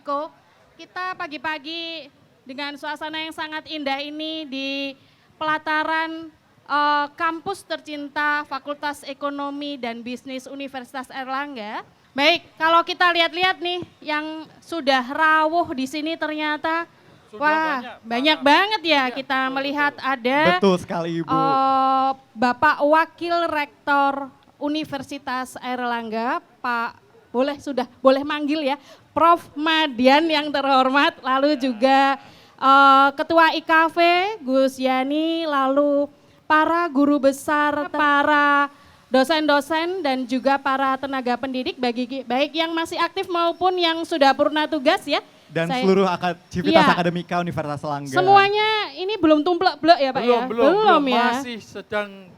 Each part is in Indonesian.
Diko. Kita pagi-pagi dengan suasana yang sangat indah ini di pelataran kampus tercinta Fakultas Ekonomi dan Bisnis Universitas Airlangga. Baik, kalau kita lihat-lihat nih yang sudah rawuh di sini ternyata wah banyak banget ya, kita melihat ada betul sekali Ibu. Bapak Wakil Rektor Universitas Airlangga, Pak boleh manggil ya, Prof. Madian yang terhormat, lalu juga Ketua IKV Gus Yani, lalu para guru besar, para dosen-dosen dan juga para tenaga pendidik baik yang masih aktif maupun yang sudah purna tugas ya. Dan seluruh aktivitas akademika Universitas Airlangga. Semuanya ini belum tumplek-blek ya Pak ya? Belum Ya. masih sedang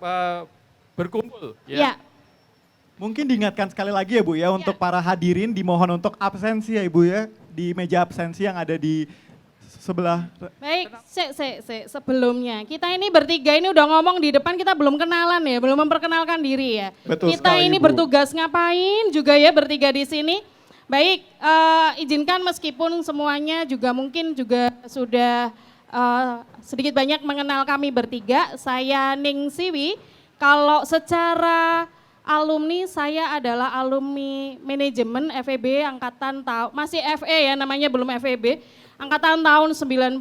berkumpul ya. Mungkin diingatkan sekali lagi ya Bu ya, untuk para hadirin dimohon untuk absensi ya Ibu ya, di meja absensi yang ada di sebelah. Baik, sebelumnya kita ini bertiga ini udah ngomong di depan, kita belum kenalan ya, belum memperkenalkan diri ya. Betul kita sekali, ini Ibu. bertugas ngapain juga ya bertiga di sini. Baik, izinkan meskipun semuanya juga mungkin juga sudah sedikit banyak mengenal kami bertiga. Saya Ning Siwi, kalau secara alumni saya adalah alumni manajemen FEB angkatan tahun, masih FE ya namanya, belum FEB. Angkatan tahun 90,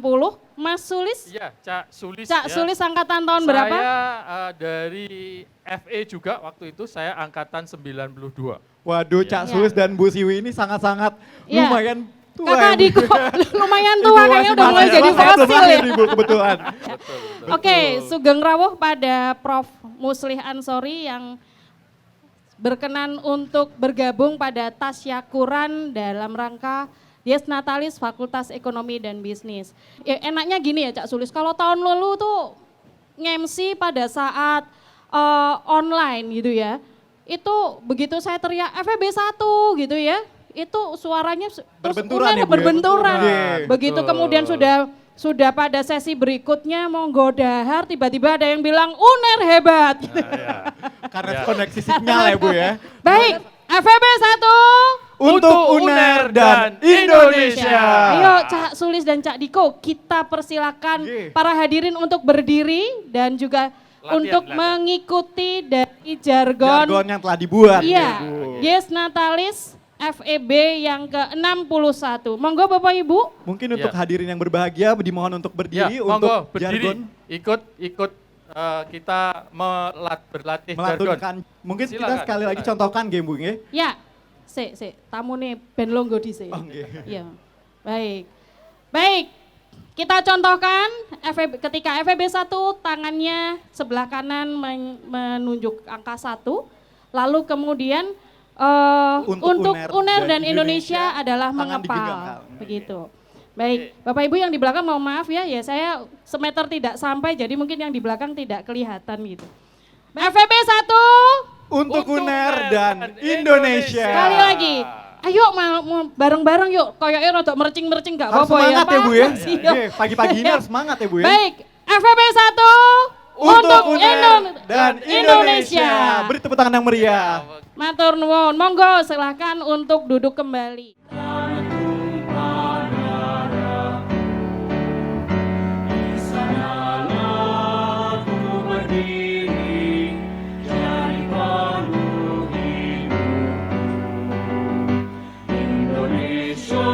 Mas Sulis? Iya, Cak Sulis. Cak Sulis angkatan tahun berapa? Saya dari FE juga waktu itu, saya angkatan 92. Waduh, Cak Sulis dan Bu Siwi ini sangat-sangat lumayan tua. Kakak ya, Bu. Diko, lumayan tua kayaknya udah mulai jadi fosil ya. Ibu kebetulan. Betul. Oke, Sugeng Rawuh pada Prof. Muslih Ansori yang berkenan untuk bergabung pada tasyakuran dalam rangka Dies Natalis Fakultas Ekonomi dan Bisnis. Ya, enaknya gini ya Cak Sulis, kalau tahun lalu tuh nge-MC pada saat online gitu ya, itu begitu saya teriak FEB 1 gitu ya, itu suaranya Berbenturan ya, Bu ya? berbenturan. Begitu Betul. kemudian sudah pada sesi berikutnya monggo dahar, tiba-tiba ada yang bilang UNER hebat. Karena koneksi sinyal ya Bu ya. Baik, FEB 1 Untuk UNER dan Indonesia. Ayo Cak Sulis dan Cak Diko, kita persilakan para hadirin untuk berdiri dan juga untuk mengikuti dari jargon yang telah dibuat. iya, ya, Bu. Dies Natalis FEB yang ke-61. Monggo Bapak Ibu. Mungkin untuk hadirin yang berbahagia dimohon untuk berdiri untuk berdiri, jargon. ikut kita berlatih jargon. Melaturkan. Mungkin kita sekali lagi contohkan game Bu nggih. Ya, tamu nih ben longgo dhisik. Oh, nggih. Iya. Baik. Kita contohkan ketika FEB 1 tangannya sebelah kanan menunjuk angka 1. Lalu kemudian untuk UNER dan Indonesia adalah tangan mengepal. digenggam. Begitu. Baik, Bapak Ibu yang di belakang mohon maaf ya saya semeter tidak sampai jadi mungkin yang di belakang tidak kelihatan gitu. FEB 1 Untuk UNER dan Indonesia. sekali lagi. Ayo bareng-bareng yuk, kayaknya rada mercing-mercing gak Harus apa-apa ya. semangat ya Bu ya. Pasti, yuk. Oke, pagi-pagi ini harus semangat ya Bu ya. Baik, FEB 1 Untuk UNER dan Indonesia. Beri tepuk tangan yang meriah. Matur nuwun, monggo silahkan untuk duduk kembali. Indonesia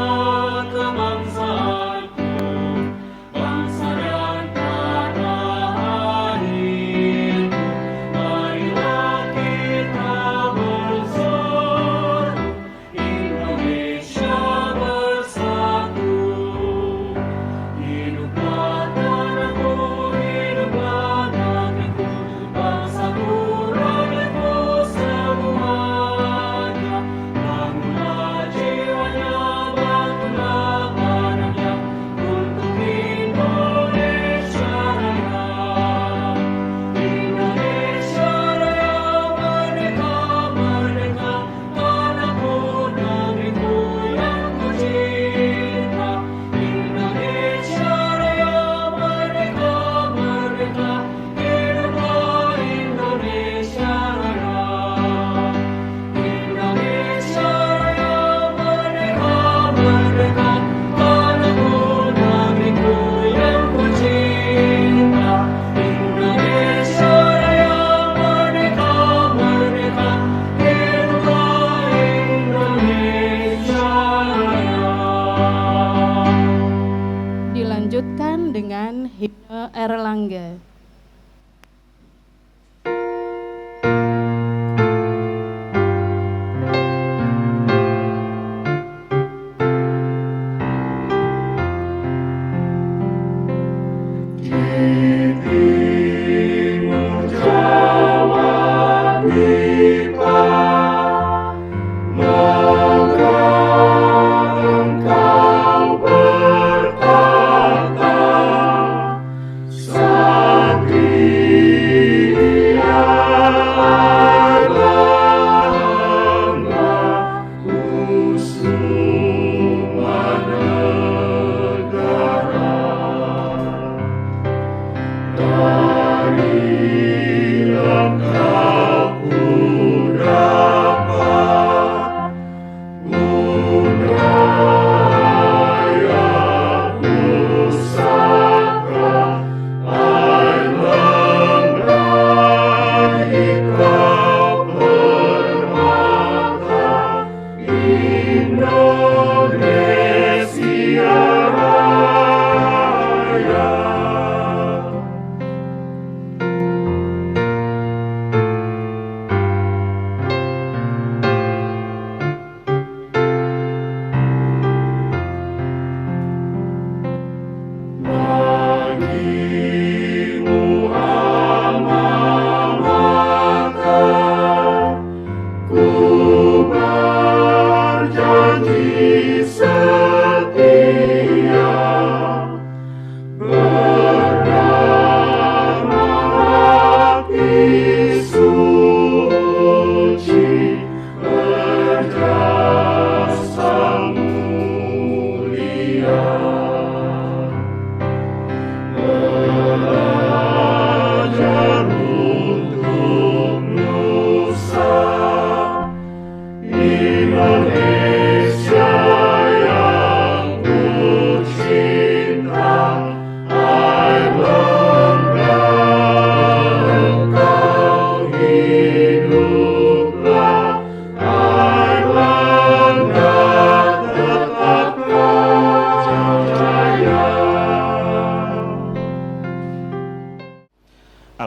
Dilanjutkan dengan himne Erlangga.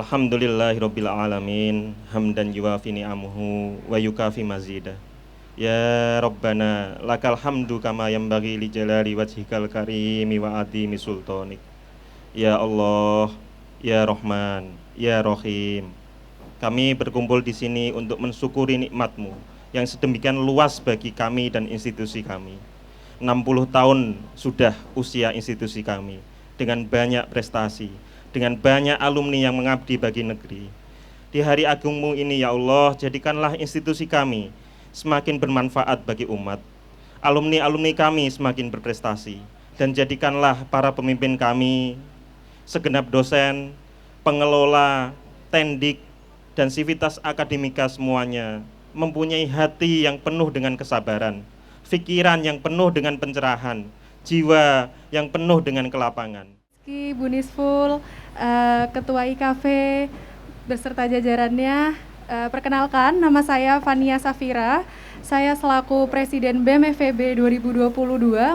Alhamdulillahirabbil alamin hamdan yuwafi ni'amuhu wa yukafi mazida. Ya Rabbana lakal hamdu kama yanbaghi li jalali wajhikal karimi wa adhimi sultanik. Ya Allah, ya Rahman, ya Rahim. Kami berkumpul di sini untuk mensyukuri nikmat-Mu yang sedemikian luas bagi kami dan institusi kami. 60 tahun sudah usia institusi kami dengan banyak prestasi, dengan banyak alumni yang mengabdi bagi negeri. Di hari agungmu ini ya Allah, jadikanlah institusi kami semakin bermanfaat bagi umat, alumni-alumni kami semakin berprestasi, dan jadikanlah para pemimpin kami, segenap dosen, pengelola, tendik, dan sivitas akademika semuanya mempunyai hati yang penuh dengan kesabaran, pikiran yang penuh dengan pencerahan, jiwa yang penuh dengan kelapangan. Bu Nisful, Ketua IKV beserta jajarannya. Perkenalkan, nama saya Fania Safira. Saya selaku Presiden BEM FEB 2022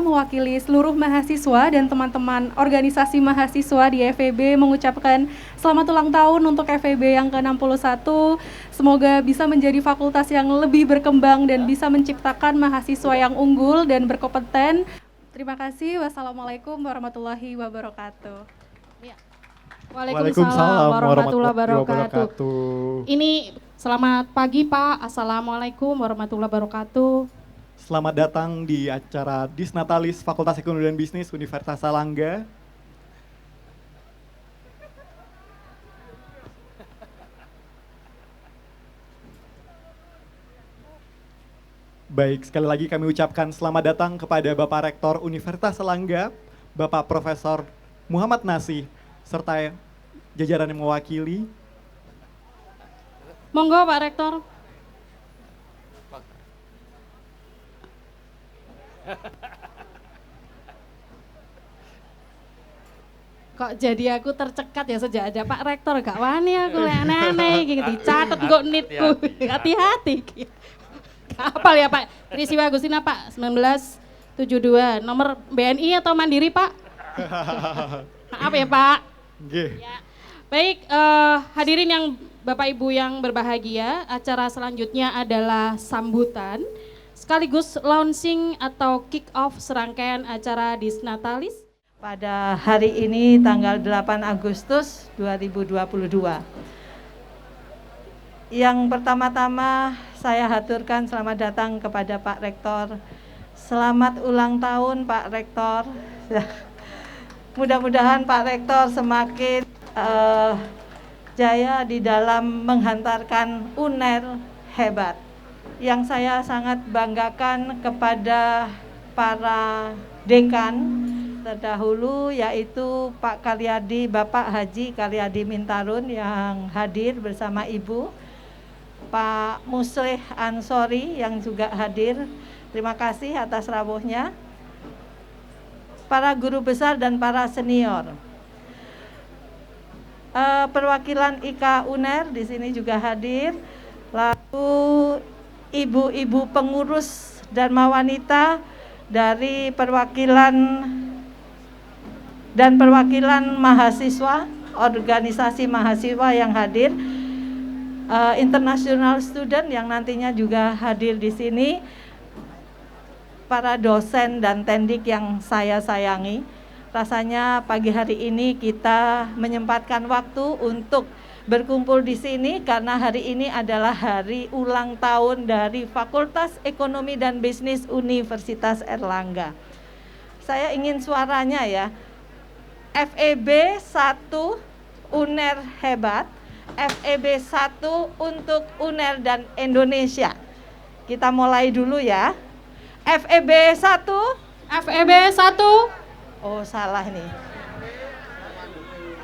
mewakili seluruh mahasiswa dan teman-teman organisasi mahasiswa di FEB mengucapkan selamat ulang tahun untuk FEB yang ke-61. Semoga bisa menjadi fakultas yang lebih berkembang dan bisa menciptakan mahasiswa yang unggul dan berkompeten. Terima kasih. Wassalamualaikum warahmatullahi wabarakatuh. Ya. Waalaikumsalam warahmatullahi wabarakatuh. Ini selamat pagi Pak. Assalamualaikum warahmatullahi wabarakatuh. Selamat datang di acara Disnatalis Fakultas Ekonomi dan Bisnis Universitas Salangga. Baik, sekali lagi kami ucapkan selamat datang kepada Bapak Rektor Universitas Salangga, Bapak Profesor Muhammad Nasih, serta jajaran yang mewakili. Monggo Pak Rektor. Kok jadi aku tercekat ya sejak ada Pak Rektor, gak wani aku aneh-aneh gitu, dicatat kok nitku, hati-hati. Kapal ya Pak, Triswa Agustina Pak, 1972, nomor BNI atau Mandiri Pak? Maaf ya Pak. Nggih. Ya. Baik, hadirin yang Bapak Ibu yang berbahagia, acara selanjutnya adalah sambutan sekaligus launching atau kick off serangkaian acara Disnatalis. Pada hari ini tanggal 8 Agustus 2022. Yang pertama-tama saya haturkan selamat datang kepada Pak Rektor. Selamat ulang tahun Pak Rektor. Mudah-mudahan Pak Rektor semakin jaya di dalam menghantarkan UNER hebat. Yang saya sangat banggakan kepada para dekan terdahulu yaitu Pak Karyadi, Bapak Haji Karyadi Mintarun yang hadir bersama Ibu, Pak Muslih Ansori yang juga hadir, terima kasih atas rawuhnya, para guru besar dan para senior. Perwakilan IKA UNER di sini juga hadir, lalu ibu-ibu pengurus Dharma Wanita dari perwakilan mahasiswa, organisasi mahasiswa yang hadir, international student yang nantinya juga hadir di sini, para dosen dan tendik yang saya sayangi. Rasanya pagi hari ini kita menyempatkan waktu untuk berkumpul di sini karena hari ini adalah hari ulang tahun dari Fakultas Ekonomi dan Bisnis Universitas Airlangga. Saya ingin suaranya ya. FEB 1 UNER hebat, FEB 1 untuk UNER dan Indonesia. Kita mulai dulu ya. FEB 1. FEB 1. Oh salah nih.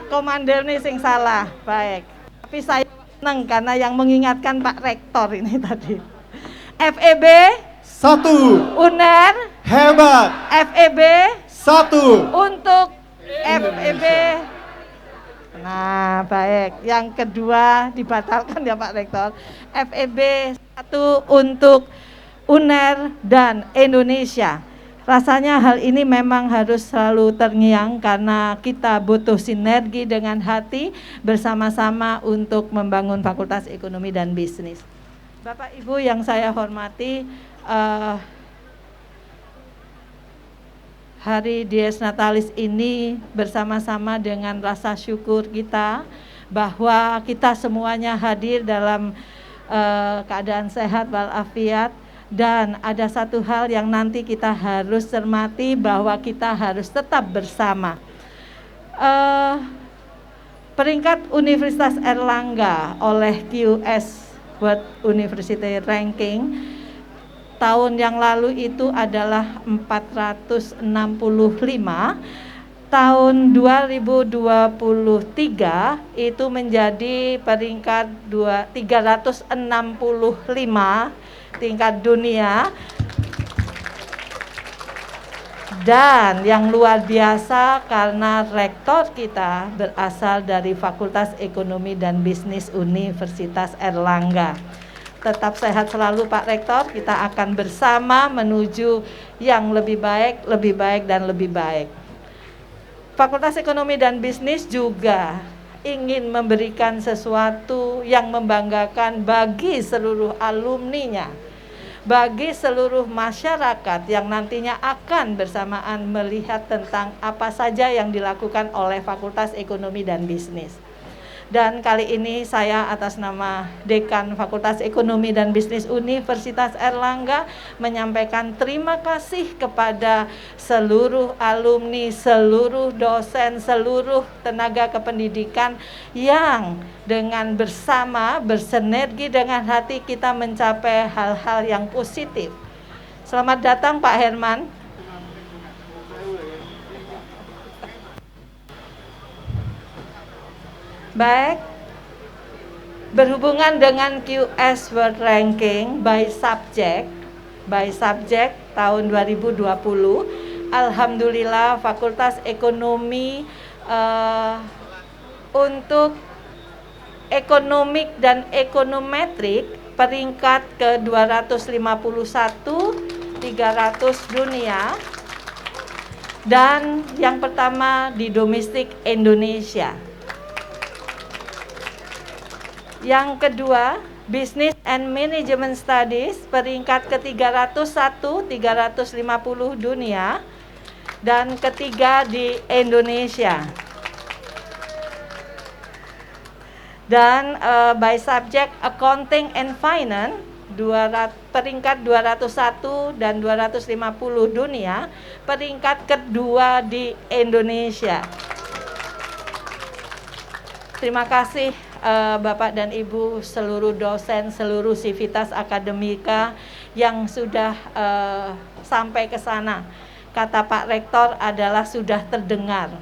Komandan nih sing salah. Baik. Tapi saya senang karena yang mengingatkan Pak Rektor ini tadi. FEB 1 UNER hebat. FEB 1 untuk FEB. Nah, baik. Yang kedua dibatalkan ya Pak Rektor. FEB 1 untuk UNER dan Indonesia. Rasanya hal ini memang harus selalu terngiang karena kita butuh sinergi dengan hati bersama-sama untuk membangun Fakultas Ekonomi dan Bisnis. Bapak Ibu yang saya hormati, Hari Dies Natalis ini bersama-sama dengan rasa syukur kita bahwa kita semuanya hadir dalam keadaan sehat walafiat, dan ada satu hal yang nanti kita harus cermati bahwa kita harus tetap bersama. Peringkat Universitas Airlangga oleh QS World University Ranking tahun yang lalu itu adalah 465, tahun 2023 itu menjadi peringkat 365 tingkat dunia. Dan yang luar biasa karena rektor kita berasal dari Fakultas Ekonomi dan Bisnis Universitas Airlangga. Tetap sehat selalu Pak Rektor, kita akan bersama menuju yang lebih baik, dan lebih baik. Fakultas Ekonomi dan Bisnis juga ingin memberikan sesuatu yang membanggakan bagi seluruh alumninya, bagi seluruh masyarakat yang nantinya akan bersamaan melihat tentang apa saja yang dilakukan oleh Fakultas Ekonomi dan Bisnis. Dan kali ini saya atas nama Dekan Fakultas Ekonomi dan Bisnis Universitas Airlangga menyampaikan terima kasih kepada seluruh alumni, seluruh dosen, seluruh tenaga kependidikan yang dengan bersama bersinergi dengan hati kita mencapai hal-hal yang positif. Selamat datang Pak Herman. Baik, berhubungan dengan QS World Ranking by subject tahun 2020, alhamdulillah Fakultas Ekonomi untuk ekonomik dan ekonometrik peringkat ke 251, 300 dunia. Dan yang pertama di domestik Indonesia. Yang kedua, Business and Management Studies peringkat ke-301, 350 dunia, dan ketiga di Indonesia. Dan by subject Accounting and Finance peringkat 201 dan 250 dunia, peringkat kedua di Indonesia. Terima kasih Bapak dan Ibu, seluruh dosen, seluruh sivitas akademika yang sudah sampai ke sana. Kata Pak Rektor adalah sudah terdengar.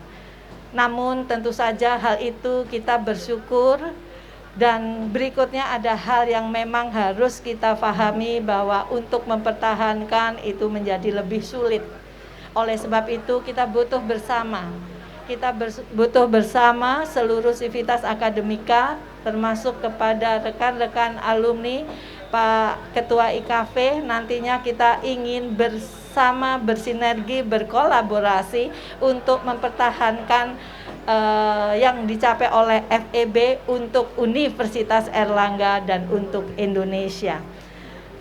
Namun tentu saja hal itu kita bersyukur, dan berikutnya ada hal yang memang harus kita pahami bahwa untuk mempertahankan itu menjadi lebih sulit. Oleh sebab itu kita butuh bersama. Kita butuh bersama seluruh sivitas akademika, termasuk kepada rekan-rekan alumni, Pak Ketua IKV, nantinya kita ingin bersama bersinergi, berkolaborasi untuk mempertahankan yang dicapai oleh FEB untuk Universitas Airlangga dan untuk Indonesia.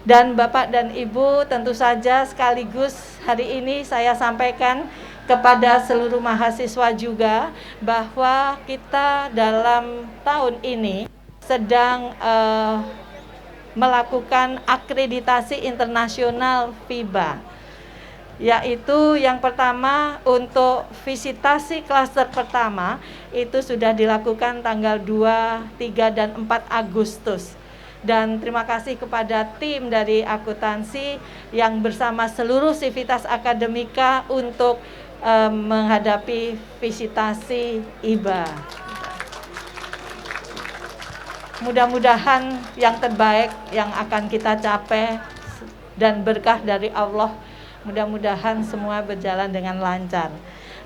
Dan Bapak dan Ibu, tentu saja sekaligus hari ini saya sampaikan kepada seluruh mahasiswa juga bahwa kita dalam tahun ini sedang melakukan akreditasi internasional FIBA, yaitu yang pertama untuk visitasi klaster pertama itu sudah dilakukan tanggal 2, 3, dan 4 Agustus. Dan terima kasih kepada tim dari akuntansi yang bersama seluruh sivitas akademika untuk menghadapi visitasi IBA. Mudah-mudahan yang terbaik yang akan kita capai dan berkah dari Allah, mudah-mudahan semua berjalan dengan lancar.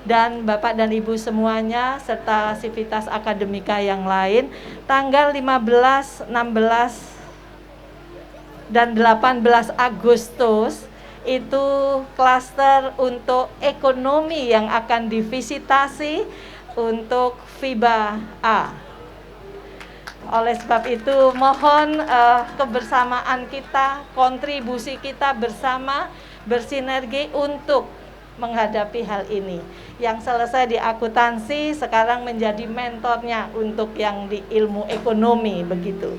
Dan Bapak dan Ibu semuanya serta sivitas akademika yang lain, tanggal 15, 16, dan 18 Agustus itu klaster untuk ekonomi yang akan divisitasi untuk FIBA A. Oleh sebab itu mohon kebersamaan kita, kontribusi kita bersama bersinergi untuk menghadapi hal ini. Yang selesai di akuntansi sekarang menjadi mentornya untuk yang di ilmu ekonomi begitu.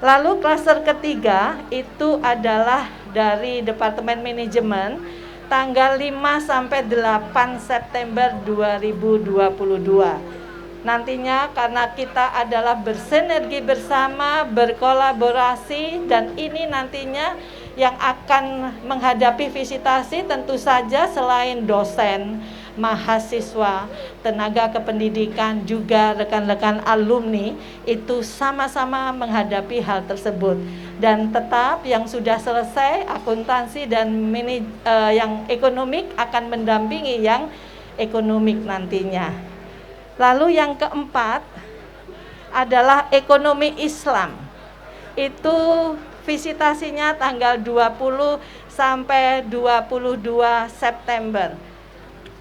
Lalu klaster ketiga itu adalah dari Departemen Manajemen tanggal 5 sampai 8 September 2022. Nantinya karena kita adalah bersinergi bersama, berkolaborasi, dan ini nantinya yang akan menghadapi visitasi tentu saja selain dosen, mahasiswa, tenaga kependidikan, juga rekan-rekan alumni itu sama-sama menghadapi hal tersebut. Dan tetap yang sudah selesai akuntansi dan yang ekonomik akan mendampingi yang ekonomik nantinya. Lalu yang keempat adalah ekonomi Islam. Itu visitasinya tanggal 20 sampai 22 September.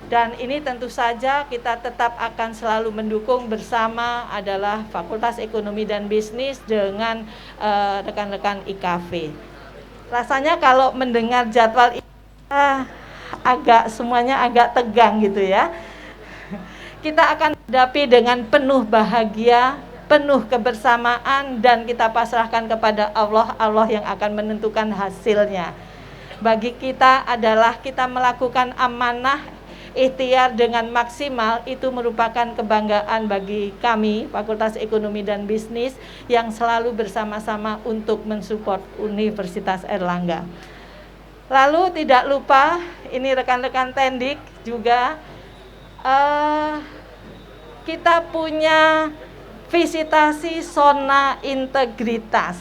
Dan ini tentu saja kita tetap akan selalu mendukung bersama adalah Fakultas Ekonomi dan Bisnis dengan rekan-rekan IKV. Rasanya kalau mendengar jadwal ini semuanya agak tegang gitu ya. Kita akan hadapi dengan penuh bahagia, penuh kebersamaan, dan kita pasrahkan kepada Allah, Allah yang akan menentukan hasilnya. Bagi kita adalah kita melakukan amanah, ikhtiar dengan maksimal, itu merupakan kebanggaan bagi kami, Fakultas Ekonomi dan Bisnis, yang selalu bersama-sama untuk mensupport Universitas Airlangga. Lalu tidak lupa, ini rekan-rekan Tendik juga, kita punya visitasi zona integritas.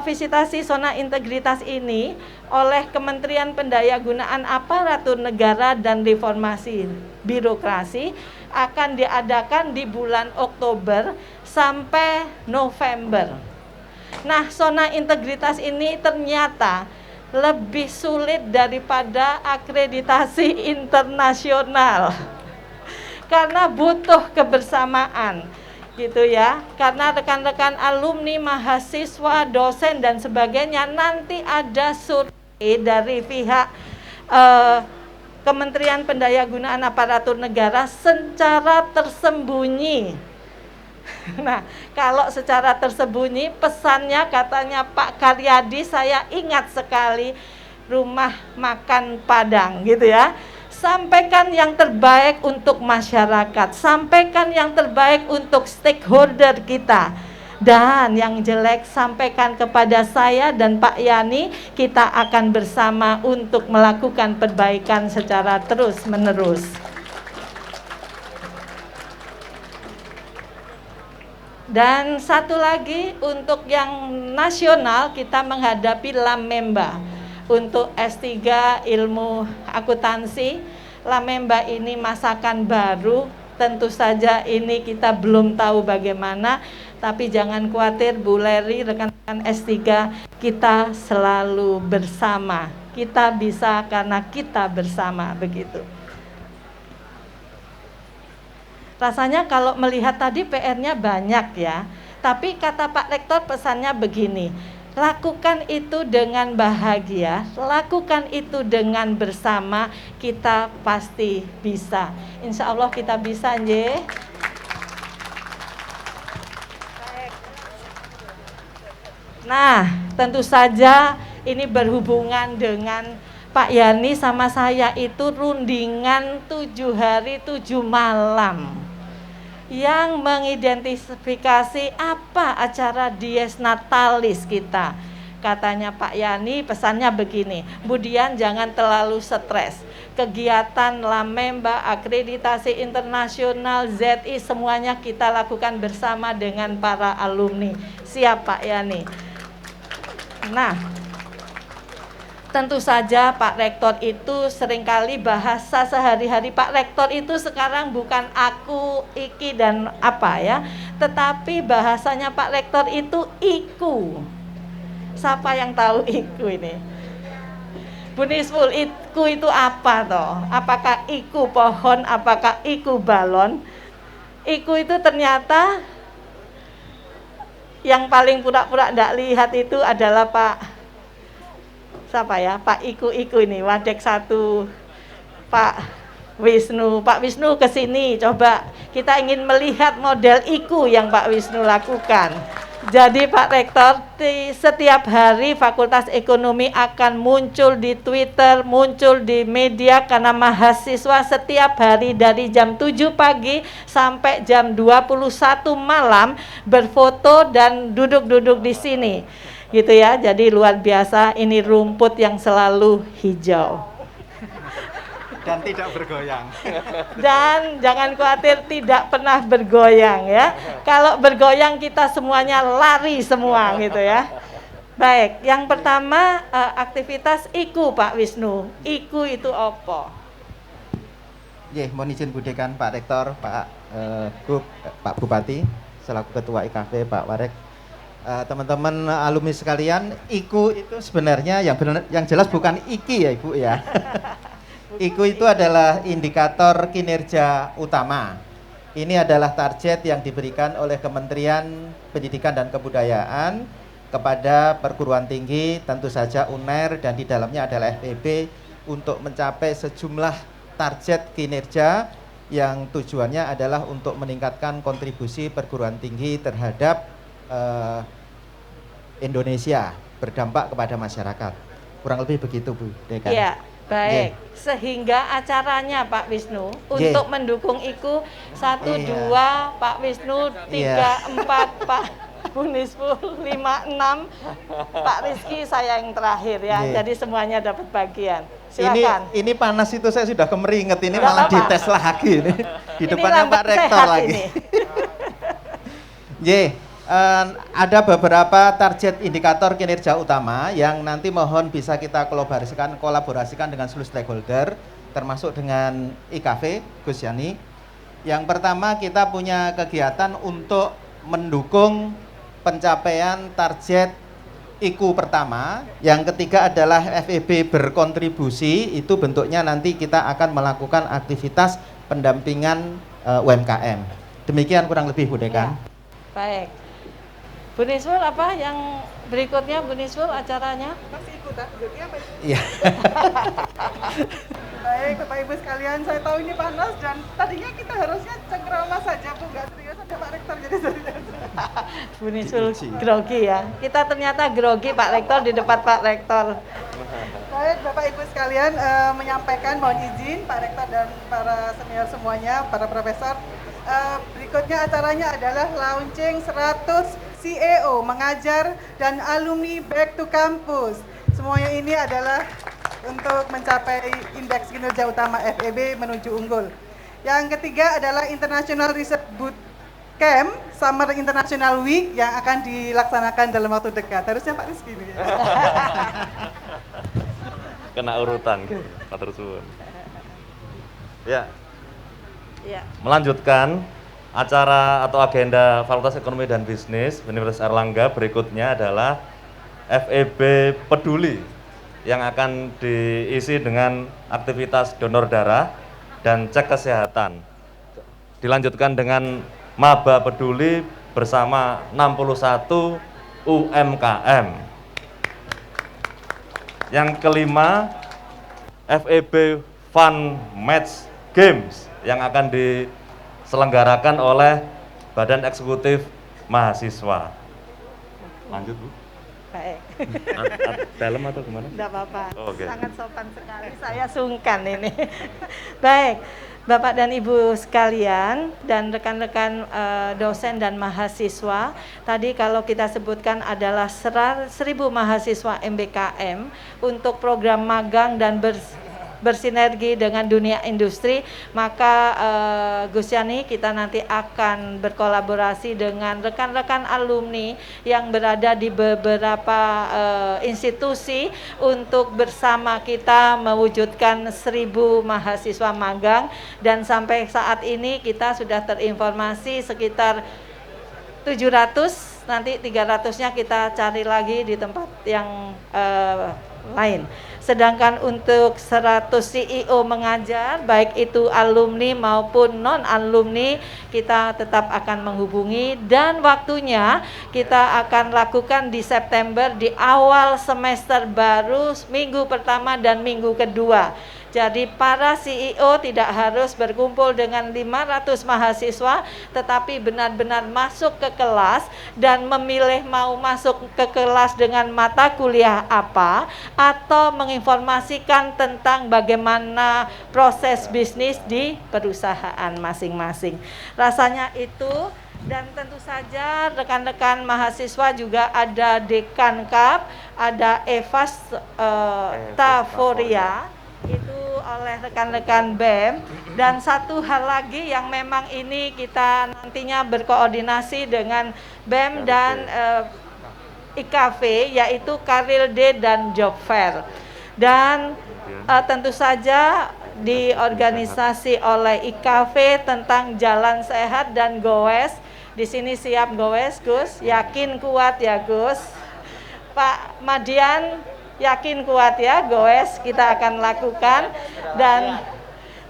Visitasi zona integritas ini oleh Kementerian Pendayagunaan Aparatur Negara dan Reformasi Birokrasi akan diadakan di bulan Oktober sampai November. Nah, zona integritas ini ternyata lebih sulit daripada akreditasi internasional. Karena butuh kebersamaan gitu ya. Karena rekan-rekan alumni, mahasiswa, dosen dan sebagainya nanti ada survei dari pihak Kementerian Pendayagunaan Aparatur Negara secara tersembunyi. Nah, kalau secara tersembunyi pesannya katanya Pak Karyadi, saya ingat sekali, rumah makan Padang gitu ya. Sampaikan yang terbaik untuk masyarakat, sampaikan yang terbaik untuk stakeholder kita. Dan yang jelek sampaikan kepada saya dan Pak Yani, kita akan bersama untuk melakukan perbaikan secara terus-menerus. Dan satu lagi untuk yang nasional kita menghadapi Lamemba. Untuk S3 ilmu akuntansi, Lamemba ini masakan baru, tentu saja ini kita belum tahu bagaimana, tapi jangan khawatir Bu Leri, rekan-rekan S3, kita selalu bersama. Kita bisa karena kita bersama, begitu. Rasanya kalau melihat tadi PR-nya banyak ya, tapi kata Pak Rektor pesannya begini, lakukan itu dengan bahagia, lakukan itu dengan bersama, kita pasti bisa. Insya Allah kita bisa, nggih. Nah, tentu saja ini berhubungan dengan Pak Yani sama saya itu rundingan 7 hari 7 malam yang mengidentifikasi apa acara Dies Natalis kita. Katanya Pak Yani, pesannya begini, Bu Dian jangan terlalu stres. Kegiatan Lamemba, akreditasi internasional, ZI, semuanya kita lakukan bersama dengan para alumni. Siap Pak Yani. Nah, tentu saja Pak Rektor itu seringkali bahasa sehari-hari Pak Rektor itu sekarang bukan aku, iki, dan apa ya, tetapi bahasanya Pak Rektor itu iku. Siapa yang tahu iku ini? Bu Nisful, iku itu apa toh? Apakah iku pohon, apakah iku balon? Iku itu ternyata yang paling pura-pura tidak lihat itu adalah siapa ya? Pak Iku ini, Wadek 1, Pak Wisnu. Pak Wisnu ke sini, coba kita ingin melihat model Iku yang Pak Wisnu lakukan. Jadi Pak Rektor, setiap hari Fakultas Ekonomi akan muncul di Twitter, muncul di media, karena mahasiswa setiap hari dari jam 7 pagi sampai jam 21 malam berfoto dan duduk-duduk di sini. Gitu ya, jadi luar biasa, ini rumput yang selalu hijau. Dan tidak bergoyang. Dan jangan khawatir, tidak pernah bergoyang ya. Kalau bergoyang kita semuanya lari semua gitu ya. Baik, yang pertama aktivitas IKU Pak Wisnu. IKU itu apa? Mohon izin Bu Dekan, Pak Rektor, Pak Gub, Pak Bupati, selaku Ketua IKV, Pak Warek. Teman-teman alumni sekalian, IKU itu sebenarnya yang jelas bukan IKI ya Ibu ya. IKU itu adalah indikator kinerja utama. Ini adalah target yang diberikan oleh Kementerian Pendidikan dan Kebudayaan kepada perguruan tinggi, tentu saja UNER, dan di dalamnya adalah FEB, untuk mencapai sejumlah target kinerja yang tujuannya adalah untuk meningkatkan kontribusi perguruan tinggi terhadap Indonesia, berdampak kepada masyarakat. Kurang lebih begitu Bu Dekan. Iya. Baik, sehingga acaranya Pak Wisnu untuk mendukung IKU 1, 2, Pak Wisnu 3, 4, Pak Bunisful 5, 6, Pak Rizky saya yang terakhir ya. Jadi semuanya dapat bagian. Silakan. Ini panas itu saya sudah kemeringet, ini malah dites lagi ini. Di depannya Pak Rektor lagi. Ada beberapa target indikator kinerja utama yang nanti mohon bisa kita kolaborasikan dengan seluruh stakeholder, termasuk dengan IKV, Gus Yani. Yang pertama, kita punya kegiatan untuk mendukung pencapaian target IKU pertama, yang ketiga adalah FEB berkontribusi, itu bentuknya nanti kita akan melakukan aktivitas pendampingan UMKM. Demikian kurang lebih Bu Dekan. Ya. Baik. Bu Nisful, apa yang berikutnya Bu Nisful acaranya? Masih ikut apa itu? Iya. Baik, Bapak Ibu sekalian, saya tahu ini panas dan tadinya kita harusnya cengkrama saja Bu, nggak serius ada Pak Rektor jadi serius. Bu Nisful grogi ya. Kita ternyata grogi Pak Rektor di depan Pak Rektor. Baik, Bapak Ibu sekalian, menyampaikan mohon izin Pak Rektor dan para senior semuanya, para profesor. Berikutnya acaranya adalah launching 100 CEO mengajar dan alumni back to campus. Semuanya ini adalah untuk mencapai indeks kinerja utama FEB menuju unggul. Yang ketiga adalah International Research Bootcamp Summer International Week yang akan dilaksanakan dalam waktu dekat. Harusnya Pak Rizky ini. Kena urutan, Pak Suwun. Ya. Ya. Melanjutkan acara atau agenda Fakultas Ekonomi dan Bisnis Universitas Airlangga berikutnya adalah FEB Peduli yang akan diisi dengan aktivitas donor darah dan cek kesehatan. Dilanjutkan dengan Maba Peduli bersama 61 UMKM. Yang kelima, FEB Fun Match Games yang akan diselenggarakan oleh Badan Eksekutif Mahasiswa. Lanjut Bu. Baik. Dalam atau gimana? Tidak apa-apa. Oh, okay. Sangat sopan sekali. Saya sungkan ini. Baik, Bapak dan Ibu sekalian dan rekan-rekan dosen dan mahasiswa. Tadi kalau kita sebutkan adalah 1.000 mahasiswa MBKM untuk program magang dan bersinergi dengan dunia industri, maka Gus Yani kita nanti akan berkolaborasi dengan rekan-rekan alumni yang berada di beberapa institusi untuk bersama kita mewujudkan 1.000 mahasiswa magang, dan sampai saat ini kita sudah terinformasi sekitar 700, nanti 300-nya kita cari lagi di tempat yang lain. Sedangkan untuk 100 CEO mengajar, baik itu alumni maupun non-alumni, kita tetap akan menghubungi, dan waktunya kita akan lakukan di September di awal semester baru, minggu pertama dan minggu kedua. Jadi para CEO tidak harus berkumpul dengan 500 mahasiswa, tetapi benar-benar masuk ke kelas dan memilih mau masuk ke kelas dengan mata kuliah apa, atau menginformasikan tentang bagaimana proses bisnis di perusahaan masing-masing. Rasanya itu. Dan tentu saja rekan-rekan mahasiswa juga ada Dekan Kap, ada Evas Taforia, itu oleh rekan-rekan BEM, dan satu hal lagi yang memang ini kita nantinya berkoordinasi dengan BEM dan IKV, yaitu Career Day dan Job Fair. Dan tentu saja diorganisasi oleh IKV tentang jalan sehat dan goes. Di sini siap goes, Gus? Yakin kuat ya, Gus? Pak Madian, yakin kuat ya, goes kita akan lakukan. Dan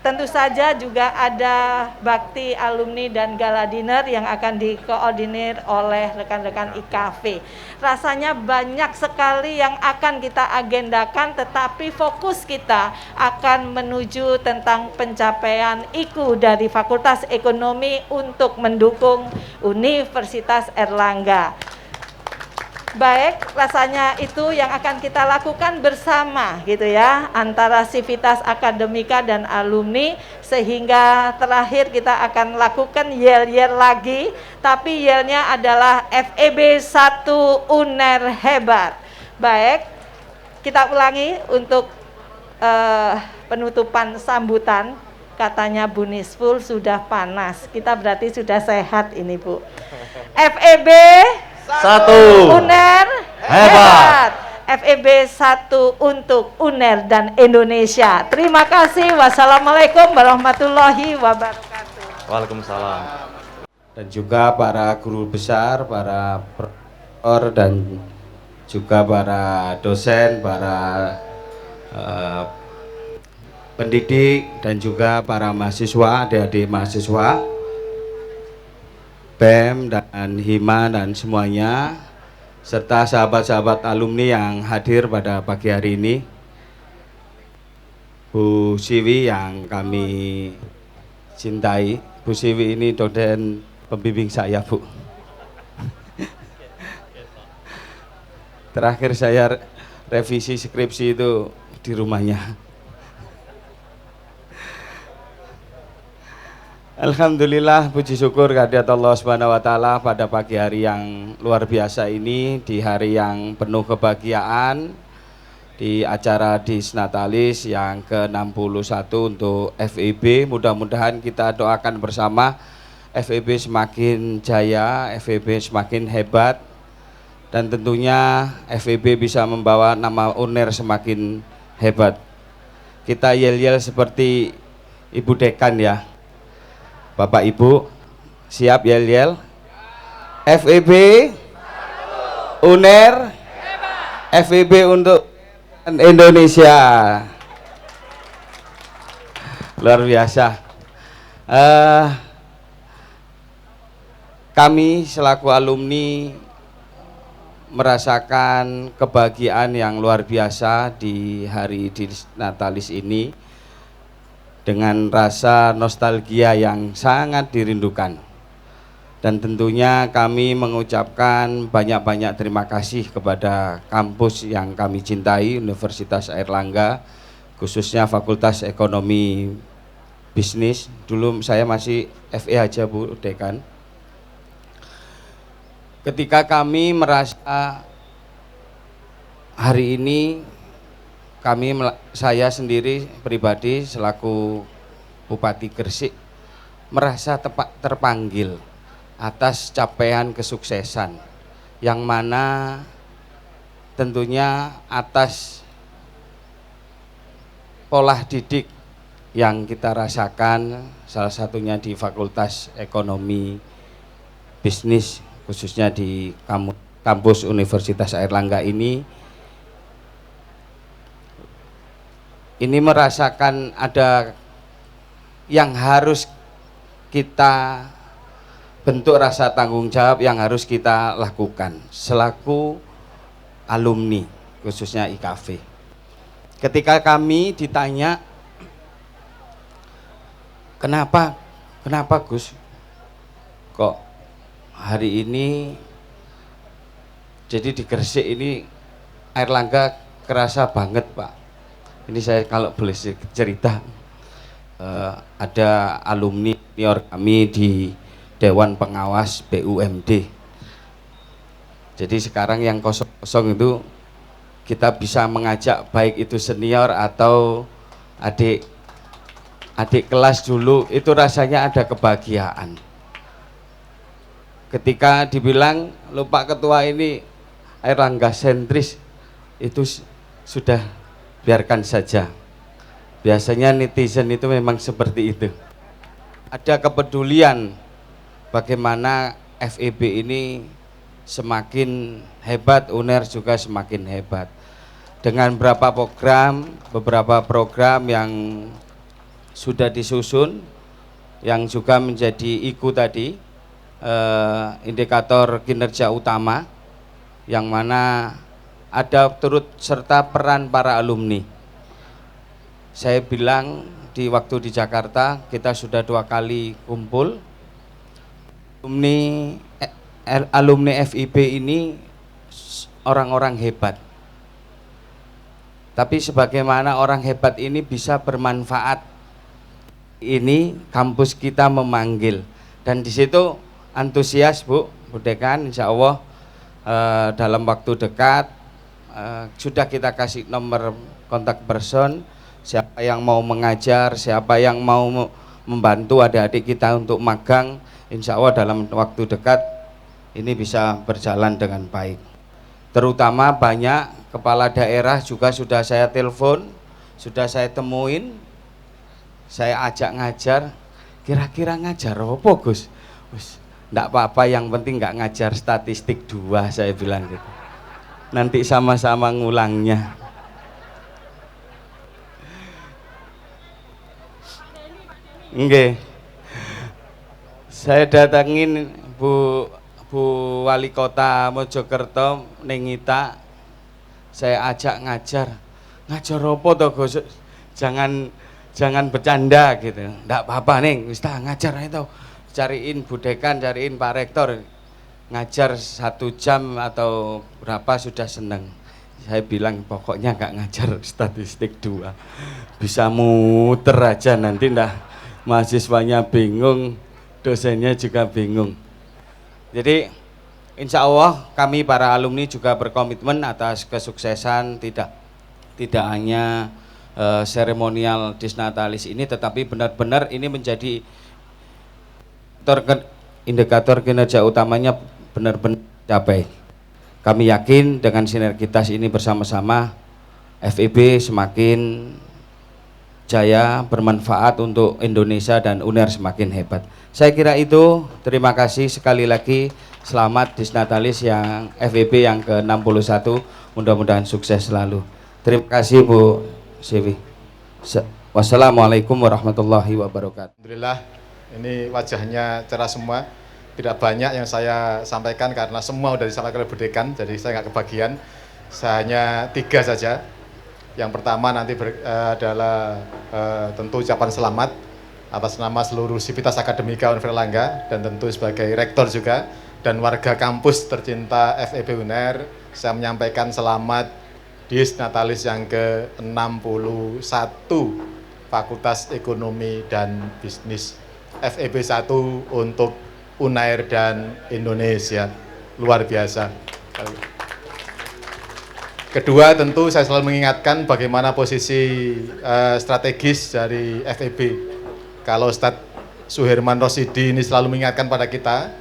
tentu saja juga ada bakti alumni dan gala dinner yang akan dikoordinir oleh rekan-rekan IKV. Rasanya banyak sekali yang akan kita agendakan, tetapi fokus kita akan menuju tentang pencapaian IKU dari Fakultas Ekonomi untuk mendukung Universitas Airlangga. Baik, rasanya itu yang akan kita lakukan bersama gitu ya, antara Sivitas Akademika dan alumni, sehingga terakhir kita akan lakukan yel-yel lagi, tapi yelnya adalah FEB 1 UNER hebat. Baik, kita ulangi untuk penutupan sambutan. Katanya Bu Nisful sudah panas, kita berarti sudah sehat ini Bu. FEB 1 UNER hebat. FEB 1 untuk UNER dan Indonesia. Terima kasih. Wassalamualaikum warahmatullahi wabarakatuh. Waalaikumsalam. Dan juga para guru besar, para profesor dan juga para dosen, para pendidik, dan juga para mahasiswa, adik-adik mahasiswa BEM dan Hima dan semuanya, serta sahabat-sahabat alumni yang hadir pada pagi hari ini. Bu Siwi yang kami cintai, Bu Siwi ini dosen pembimbing saya, Bu. Terakhir saya revisi skripsi itu di rumahnya. Alhamdulillah, puji syukur kehadirat Allah Subhanahu wa taala pada pagi hari yang luar biasa ini, di hari yang penuh kebahagiaan, di acara Disnatalis yang ke-61 untuk FEB. Mudah-mudahan kita doakan bersama FEB semakin jaya, FEB semakin hebat, dan tentunya FEB bisa membawa nama UNER semakin hebat. Kita yel-yel seperti Ibu Dekan ya. Bapak Ibu siap yel-yel? FEB UNER, FEB untuk Indonesia. Luar biasa. Kami selaku alumni merasakan kebahagiaan yang luar biasa di hari Disnatalis ini, dengan rasa nostalgia yang sangat dirindukan. Dan tentunya kami mengucapkan banyak-banyak terima kasih kepada kampus yang kami cintai, Universitas Airlangga, khususnya Fakultas Ekonomi Bisnis. Dulu saya masih FE aja, Bu Dekan. Ketika kami merasa hari ini saya sendiri pribadi selaku Bupati Gresik merasa terpanggil atas capaian kesuksesan yang mana tentunya atas pola didik yang kita rasakan, salah satunya di Fakultas Ekonomi Bisnis, khususnya di kampus Universitas Airlangga ini merasakan ada yang harus kita bentuk rasa tanggung jawab yang harus kita lakukan selaku alumni, khususnya IKV. Ketika kami ditanya, kenapa Gus kok hari ini jadi di Gresik ini Airlangga kerasa banget, Pak. Ini saya kalau boleh cerita, ada alumni senior kami di Dewan Pengawas BUMD. Jadi sekarang yang kosong-kosong itu kita bisa mengajak baik itu senior atau adik kelas dulu, itu rasanya ada kebahagiaan. Ketika dibilang, "Lho Pak Ketua ini Airlangga sentris," itu sudah biarkan saja. Biasanya netizen itu memang seperti itu. Ada kepedulian bagaimana FEB ini semakin hebat, UNER juga semakin hebat. Dengan beberapa program yang sudah disusun, yang juga menjadi IKU tadi, indikator kinerja utama, yang mana ada turut serta peran para alumni. Saya bilang di waktu di Jakarta kita sudah 2 kali kumpul. Alumni FIB ini orang-orang hebat. Tapi sebagaimana orang hebat ini bisa bermanfaat, ini kampus kita memanggil, dan di situ antusias Bu Dekan, insya Allah dalam waktu dekat sudah kita kasih nomor kontak person, siapa yang mau mengajar, siapa yang mau membantu adik-adik kita untuk magang, insya Allah dalam waktu dekat ini bisa berjalan dengan baik. Terutama banyak kepala daerah juga sudah saya telepon, sudah saya temuin, saya ajak ngajar. Kira-kira ngajar apa Gus? Enggak apa-apa, yang penting nggak ngajar statistik 2, saya bilang gitu. nanti sama-sama ngulangnya. Nggih. Saya datangin Bu Wali Kota Mojokerto Nengita, saya ajak ngajar apa toh Gus, jangan bercanda gitu, ndak apa-apa Neng, wis ngajar itu, cariin Bu Dekan, cariin Pak Rektor, ngajar 1 jam atau berapa sudah seneng. Saya bilang pokoknya nggak ngajar statistik 2, bisa muter aja, nanti ndah mahasiswanya bingung, dosennya juga bingung. Jadi insya Allah kami para alumni juga berkomitmen atas kesuksesan tidak hanya seremonial Disnatalis ini, tetapi benar-benar ini menjadi indikator kinerja utamanya benar-benar capai. Kami yakin dengan sinergitas ini bersama-sama FEB semakin jaya, bermanfaat untuk Indonesia dan UNER semakin hebat. Saya kira itu, terima kasih sekali lagi, selamat Disnatalis yang FEB yang ke-61, mudah-mudahan sukses selalu. Terima kasih Bu Siwi. Wassalamualaikum warahmatullahi wabarakatuh. Alhamdulillah, ini wajahnya cerah semua. Tidak banyak yang saya sampaikan karena semua sudah disampaikan oleh Bu Dekan, jadi saya nggak kebagian. Saya hanya 3 saja. Yang pertama nanti adalah tentu ucapan selamat atas nama seluruh Sivitas Akademika Universitas Erlangga dan tentu sebagai rektor juga dan warga kampus tercinta FEB UNER, saya menyampaikan selamat Disnatalis yang ke-61 Fakultas Ekonomi dan Bisnis FEB 1 untuk UNAIR dan Indonesia. Luar biasa. Kedua, tentu saya selalu mengingatkan bagaimana posisi strategis dari FEB. Kalau Ustadz Suherman Rosyidi ini selalu mengingatkan pada kita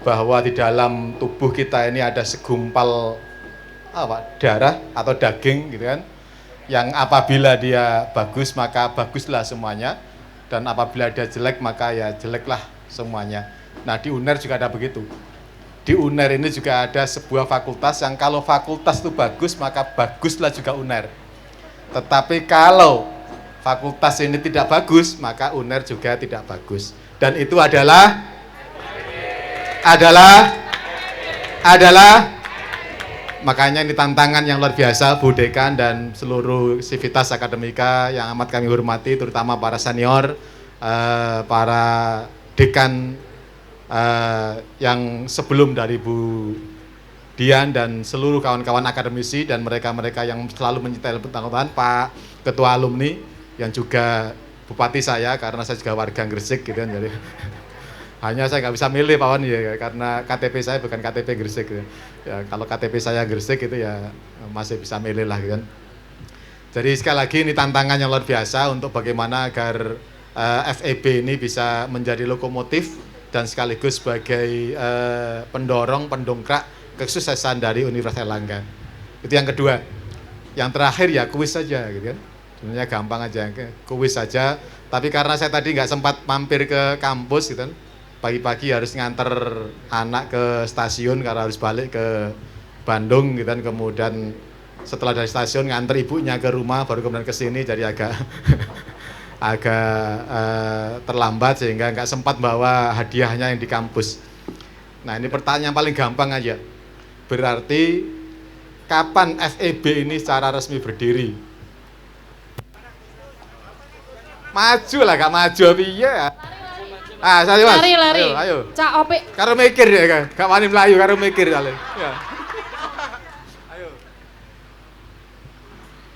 bahwa di dalam tubuh kita ini ada segumpal darah atau daging gitu kan, yang apabila dia bagus maka baguslah semuanya, dan apabila dia jelek maka ya jeleklah semuanya. Nah di UNER juga ada begitu. Di UNER ini juga ada sebuah fakultas yang kalau fakultas itu bagus maka baguslah juga UNER. Tetapi kalau fakultas ini tidak bagus maka UNER juga tidak bagus. Dan itu adalah makanya ini tantangan yang luar biasa Bu Dekan dan seluruh Sivitas Akademika yang amat kami hormati, terutama para senior, para dekan yang sebelum dari Bu Dian dan seluruh kawan-kawan akademisi dan mereka-mereka yang selalu menyertai pengetahuan, Pak Ketua Alumni yang juga Bupati saya karena saya juga warga Gresik gitu kan, jadi hanya saya nggak bisa milih Pak Wan ya karena KTP saya bukan KTP Gresik gitu. Ya kalau KTP saya Gresik itu ya masih bisa milih lah gitu kan. Jadi sekali lagi ini tantangan yang luar biasa untuk bagaimana agar FEB ini bisa menjadi lokomotif dan sekaligus sebagai pendorong, pendongkrak kesuksesan dari Universitas Erlangga. Itu yang kedua. Yang terakhir ya kuis saja gitu kan. Sebenarnya gampang aja, kuis saja. Tapi karena saya tadi nggak sempat mampir ke kampus gitu kan, pagi-pagi harus nganter anak ke stasiun karena harus balik ke Bandung gitu kan, kemudian setelah dari stasiun nganter ibunya ke rumah baru kemudian ke sini, jadi agak terlambat sehingga nggak sempat bawa hadiahnya yang di kampus. Nah ini pertanyaan paling gampang aja, berarti kapan FEB ini secara resmi berdiri? Maju lah, gak maju piye? Saya Mas. Lari. Ayo. Cak Opik. Karo mikir ya, gak wani melayu, karo mikir kali. Ya. Ayo.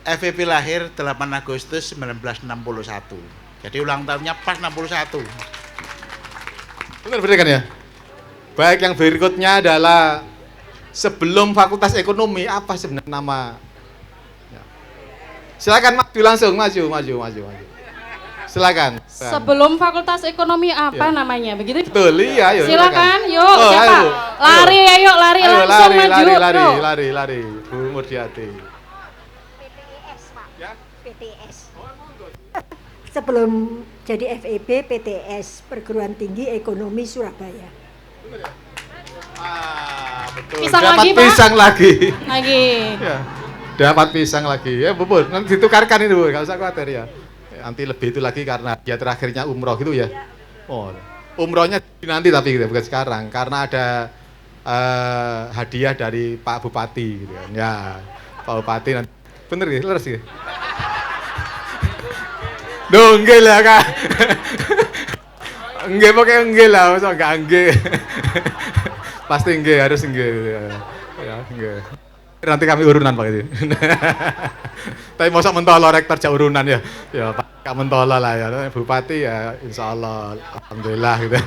FEB lahir 8 Agustus 1961. Jadi ulang tahunnya pas 61. Benar kan ya? Baik, yang berikutnya adalah sebelum Fakultas Ekonomi apa sebenarnya nama? Ya. Silakan maju langsung, maju. Silakan. Sebelum Fakultas Ekonomi apa namanya? Begitu? Betul, iya, ayo. Silakan, yuk, siapa? Ayo. Lari langsung maju. Lari. Bu Murdiati. PTS, Pak. Ya? PTS. Sebelum jadi FEB, PTS, Perguruan Tinggi Ekonomi Surabaya. Benar ya? Pisang dapat lagi, Pak. pisang lagi. Lagi. Ya, dapat pisang lagi. Ya, Bu, nanti ditukarkan itu, Bu. Enggak usah khawatir ya. Nanti lebih itu lagi karena dia terakhirnya umroh gitu ya. Oh, umrohnya nanti tapi gitu, bukan sekarang. Karena ada hadiah dari Pak Bupati gitu kan. Ya, Pak Bupati nanti. Bener ya, leres ya. Nggih lah, Kak. Nggih pokoknya nggih lah, masa enggak nggih. Pasti nggih, harus nggih. Ya, nggih. Nanti kami urunan Pak itu. Tapi masa mentolo rektor jak urunan ya. Ya Pak Kak mentolo lah ya. Bupati ya insyaallah alhamdulillah gitu.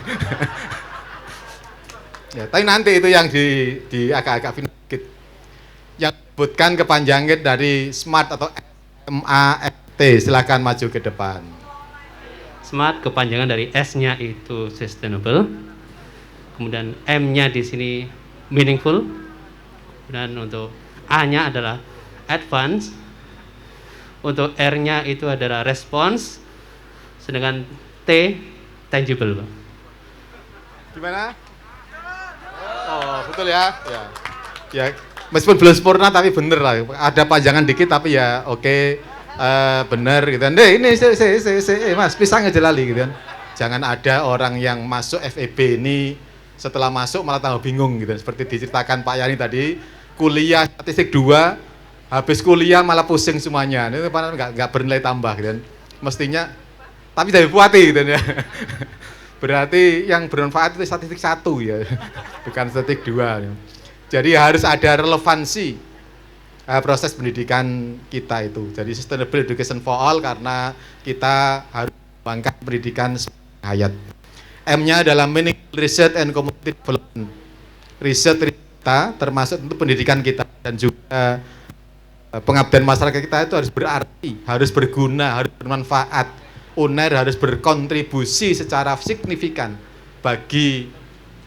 Ya, tapi nanti itu yang di agak-agak final dikit. Yang disebutkan kepanjangan dari SMART atau SMART, silakan maju ke depan. SMART kepanjangan dari S-nya itu sustainable. Kemudian M-nya di sini meaningful. Dan untuk A-nya adalah advance. Untuk R-nya itu adalah response. Sedangkan T tangible. Gimana? Oh, betul ya. Ya. Ya, meskipun belum sempurna tapi bener lah. Ada panjangan dikit tapi ya oke, bener gitu kan. Ini Mas, pisang aja lali gitu kan. Jangan ada orang yang masuk FEB ini setelah masuk malah tambah bingung gitu. Seperti diceritakan Pak Yani tadi, kuliah statistik 2, habis kuliah malah pusing semuanya. Ini nggak bernilai tambah gitu kan. Mestinya, tapi dari Bupati gitu ya. Berarti yang bermanfaat itu statistik 1 ya, bukan statistik 2. Jadi harus ada relevansi proses pendidikan kita itu. Jadi sustainable education for all karena kita harus mengangkat pendidikan hayat. M-nya adalah meaningful research and community development. Riset kita termasuk untuk pendidikan kita dan juga pengabdian masyarakat kita itu harus berarti, harus berguna, harus bermanfaat. UNER harus berkontribusi secara signifikan bagi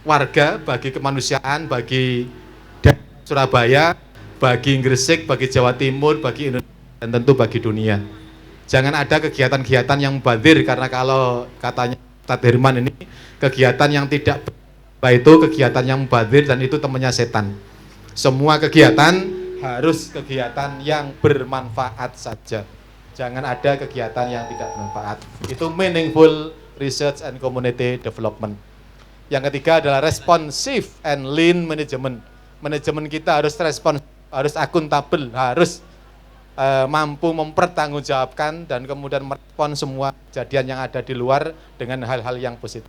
warga, bagi kemanusiaan, bagi Surabaya, bagi Gresik, bagi Jawa Timur, bagi Indonesia, dan tentu bagi dunia. Jangan ada kegiatan-kegiatan yang mubazir, karena kalau katanya Ustadz Herman ini, kegiatan yang tidak baik itu kegiatan yang mubazir dan itu temannya setan. Semua kegiatan harus kegiatan yang bermanfaat saja. Jangan ada kegiatan yang tidak bermanfaat. Itu meaningful research and community development. Yang ketiga adalah responsive and lean management. Manajemen kita harus responsif, harus akuntabel, harus mampu mempertanggungjawabkan dan kemudian merespon semua kejadian yang ada di luar dengan hal-hal yang positif.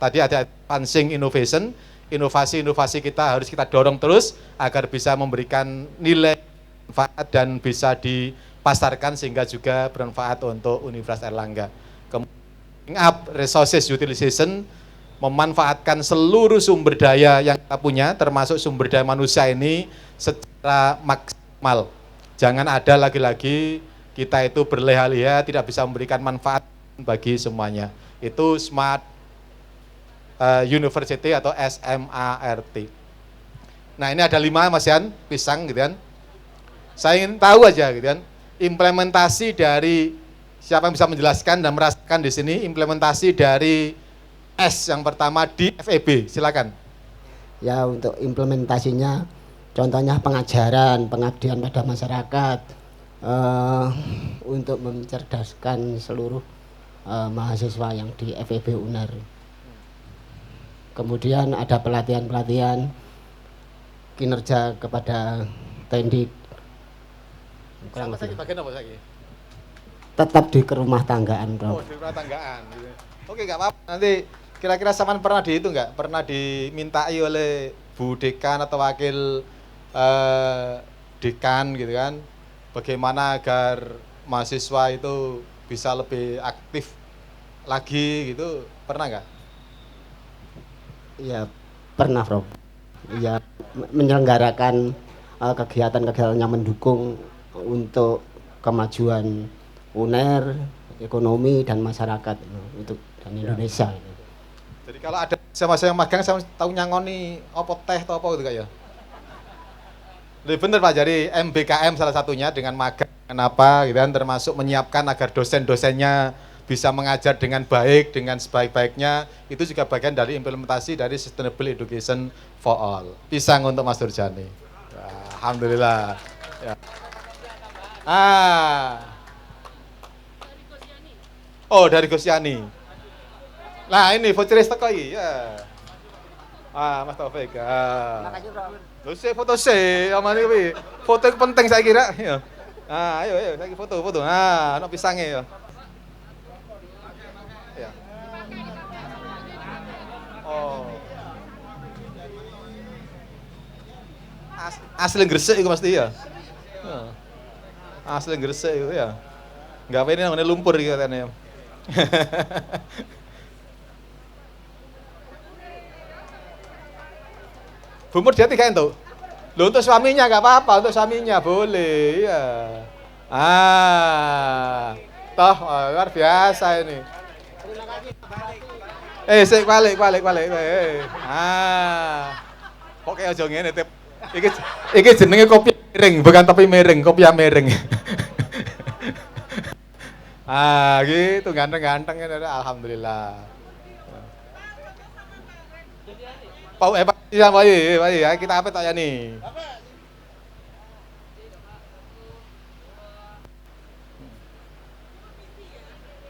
Tadi ada advancing innovation, inovasi-inovasi kita harus kita dorong terus agar bisa memberikan nilai manfaat dan bisa dipasarkan sehingga juga bermanfaat untuk Universitas Airlangga. Kemudian up resources utilization, memanfaatkan seluruh sumber daya yang kita punya, termasuk sumber daya manusia ini secara maksimal. Jangan ada lagi-lagi kita itu berleha-leha tidak bisa memberikan manfaat bagi semuanya. Itu Smart University atau SMART. Nah ini ada 5 Mas Yan, pisang gitu kan. Saya ingin tahu aja gitu kan, implementasi dari, siapa yang bisa menjelaskan dan merasakan di sini implementasi dari S yang pertama di FEB, silakan. Ya untuk implementasinya, contohnya pengajaran, pengabdian pada masyarakat, untuk mencerdaskan seluruh mahasiswa yang di FEB UNER. Kemudian ada pelatihan-pelatihan kinerja kepada Tendik. Bagian apa lagi? Tetap di kerumah tanggaan, Bro. Oh, di rumah tanggaan. Oke, nggak apa-apa. Nanti kira-kira Saman pernah di itu nggak? Pernah dimintai oleh Bu Dekan atau wakil Dekan gitu kan? Bagaimana agar mahasiswa itu bisa lebih aktif lagi gitu? Pernah nggak? Ya, pernah, Bro. Ya, menyelenggarakan kegiatan-kegiatan yang mendukung untuk kemajuan UNER, ekonomi dan masyarakat untuk dan Indonesia. Jadi kalau ada sama-sama yang magang, saya tahu nyangoni apa teh atau apa gitu Kak ya. Lebih bener Pak, jadi MBKM salah satunya dengan magang, kenapa gitu kan, termasuk menyiapkan agar dosen-dosennya bisa mengajar dengan baik, dengan sebaik-baiknya, itu juga bagian dari implementasi dari Sustainable Education for All. Pisang untuk Mas Durjani. Alhamdulillah. Ya. Oh, dari Gosiani. Nah, ini voucher teko iki. Ya. Mas Taufik. Makasih, Bro. Lho sik foto sik, amane kuwi. Foto itu penting saya kira. Ya. Ayo saiki foto. Ana pisange ya. Ya. Oh. Asli Gresik iku mesti ya. Asli Gresik iku ya. Gawe ini namanya lumpur iki katanya. Bu Murdiati kan tuh? Loh, untuk suaminya nggak apa-apa, untuk suaminya boleh, ya. Toh luar biasa ini. Terima kasih. Sik balik. Kok kayak aja ngene, Tip. Iki jenenge kopi miring, bukan topi miring, kopiah miring. Gitu ganteng-ganteng ini, alhamdulillah. Pak ya, kita apa tak ya nih?